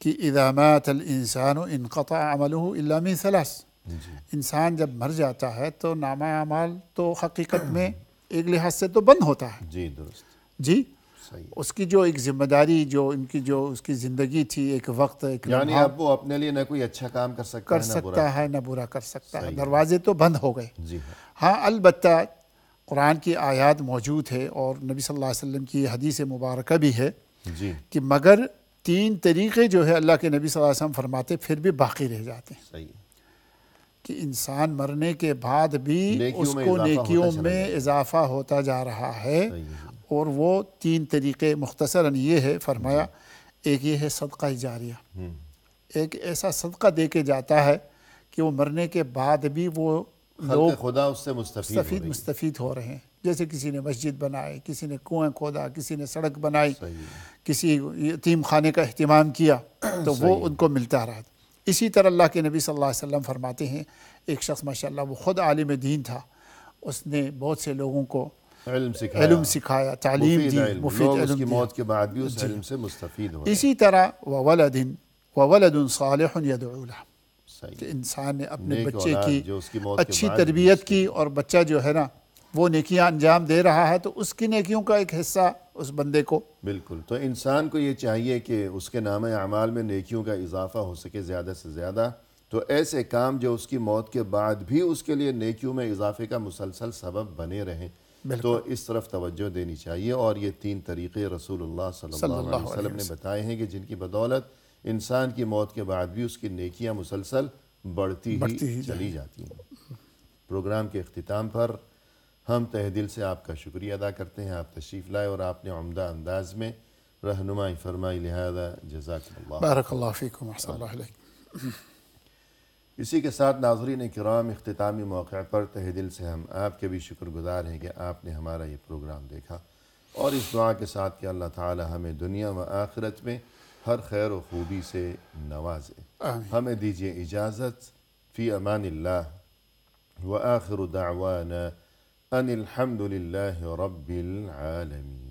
Speaker 2: کہ اذا مات الانسان انقطع عمله الا من ثلاث.
Speaker 1: جی
Speaker 2: انسان جب مر جاتا ہے تو نامہ اعمال تو حقیقت میں ایک لحاظ سے تو بند ہوتا ہے.
Speaker 1: جی درست،
Speaker 2: جی،
Speaker 1: صحیح.
Speaker 2: اس کی جو ایک ذمہ داری، جو ان کی جو اس کی زندگی تھی، ایک وقت، ایک
Speaker 1: یعنی
Speaker 2: لمحہ
Speaker 1: اب وہ اپنے لیے نہ کوئی اچھا کام کر سکتا
Speaker 2: کر
Speaker 1: ہے نہ برا.
Speaker 2: سکتا ہے نہ برا کر سکتا ہے.
Speaker 1: صحیح.
Speaker 2: دروازے تو بند ہو گئے.
Speaker 1: جی ہاں،
Speaker 2: ہاں البتہ قرآن کی آیات موجود ہے اور نبی صلی اللہ علیہ وسلم کی حدیث مبارکہ بھی ہے
Speaker 1: جی
Speaker 2: کہ مگر 3 طریقے جو ہے اللہ کے نبی صلی اللہ علیہ وسلم فرماتے پھر بھی باقی رہ جاتے ہیں.
Speaker 1: صحیح.
Speaker 2: کہ انسان مرنے کے بعد بھی
Speaker 1: نیکیوں
Speaker 2: اس
Speaker 1: میں
Speaker 2: کو
Speaker 1: اضافہ
Speaker 2: نیکیوں
Speaker 1: ہوتا چلا
Speaker 2: میں
Speaker 1: جائے گا.
Speaker 2: اضافہ ہوتا جا رہا ہے.
Speaker 1: صحیح ہے.
Speaker 2: اور وہ 3 طریقے مختصراً یہ ہے فرمایا. ایک یہ ہے صدقہ جاریہ، ایک ایسا صدقہ دے کے جاتا ہے کہ وہ مرنے کے بعد بھی وہ لوگ
Speaker 1: خلق خدا اس سے مستفید ہو رہی ہے.
Speaker 2: مستفید ہو رہے ہیں. جیسے کسی نے مسجد بنائے، کسی نے کنویں کھودا، کسی نے سڑک بنائی،
Speaker 1: صحیح ہے.
Speaker 2: کسی یتیم خانے کا اہتمام کیا تو وہ ان کو ملتا رہا. اسی طرح اللہ کے نبی صلی اللہ علیہ وسلم فرماتے ہیں ایک شخص ماشاءاللہ وہ خود عالم دین تھا، اس نے بہت سے لوگوں کو علم سکھایا، تعلیم
Speaker 1: مفید
Speaker 2: دی،
Speaker 1: علم،
Speaker 2: مفید
Speaker 1: لوگ اس
Speaker 2: علم
Speaker 1: کی
Speaker 2: دیا.
Speaker 1: موت کے بعد بھی اس علم سے مستفید ہو رہے ہیں.
Speaker 2: اسی طرح وولد صالح يدعو له،
Speaker 1: صحیح.
Speaker 2: کہ انسان نے اپنے
Speaker 1: نیک
Speaker 2: بچے
Speaker 1: اولاد
Speaker 2: کی
Speaker 1: جو اس کی موت کے
Speaker 2: اچھی
Speaker 1: بعد بھی
Speaker 2: تربیت
Speaker 1: اس
Speaker 2: کی اور بچہ جو ہے نا وہ نیکیاں انجام دے رہا ہے تو اس کی نیکیوں کا ایک حصہ اس بندے کو.
Speaker 1: بالکل. تو انسان کو یہ چاہیے کہ اس کے نامہ اعمال میں نیکیوں کا اضافہ ہو سکے زیادہ سے زیادہ. تو ایسے کام جو اس کی موت کے بعد بھی اس کے لیے نیکیوں میں اضافے کا مسلسل سبب بنے رہیں، تو اس طرف توجہ دینی چاہیے. اور یہ 3 طریقے رسول اللہ صلی اللہ علیہ وسلم نے بتائے ہیں کہ جن کی بدولت انسان کی موت کے بعد بھی اس کی نیکیاں مسلسل بڑھتی ہی چلی جاتی ہیں. پروگرام کے اختتام پر ہم تہ دل سے آپ کا شکریہ ادا کرتے ہیں. آپ تشریف لائے اور آپ نے عمدہ انداز میں رہنمائی فرمائی، لہذا جزاکم اللہ.
Speaker 2: بارک اللہ فیکم، احسن اللہ علیکم.
Speaker 1: اسی کے ساتھ ناظرین کرام، اختتامی موقع پر تہ دل سے ہم آپ کے بھی شکر گزار ہیں کہ آپ نے ہمارا یہ پروگرام دیکھا، اور اس دعا کے ساتھ کہ اللہ تعالی ہمیں دنیا و آخرت میں ہر خیر و خوبی سے نوازے. ہمیں دیجیے اجازت. فی امان اللہ، وآخر دعوانا ان الحمد للہ رب العالمین.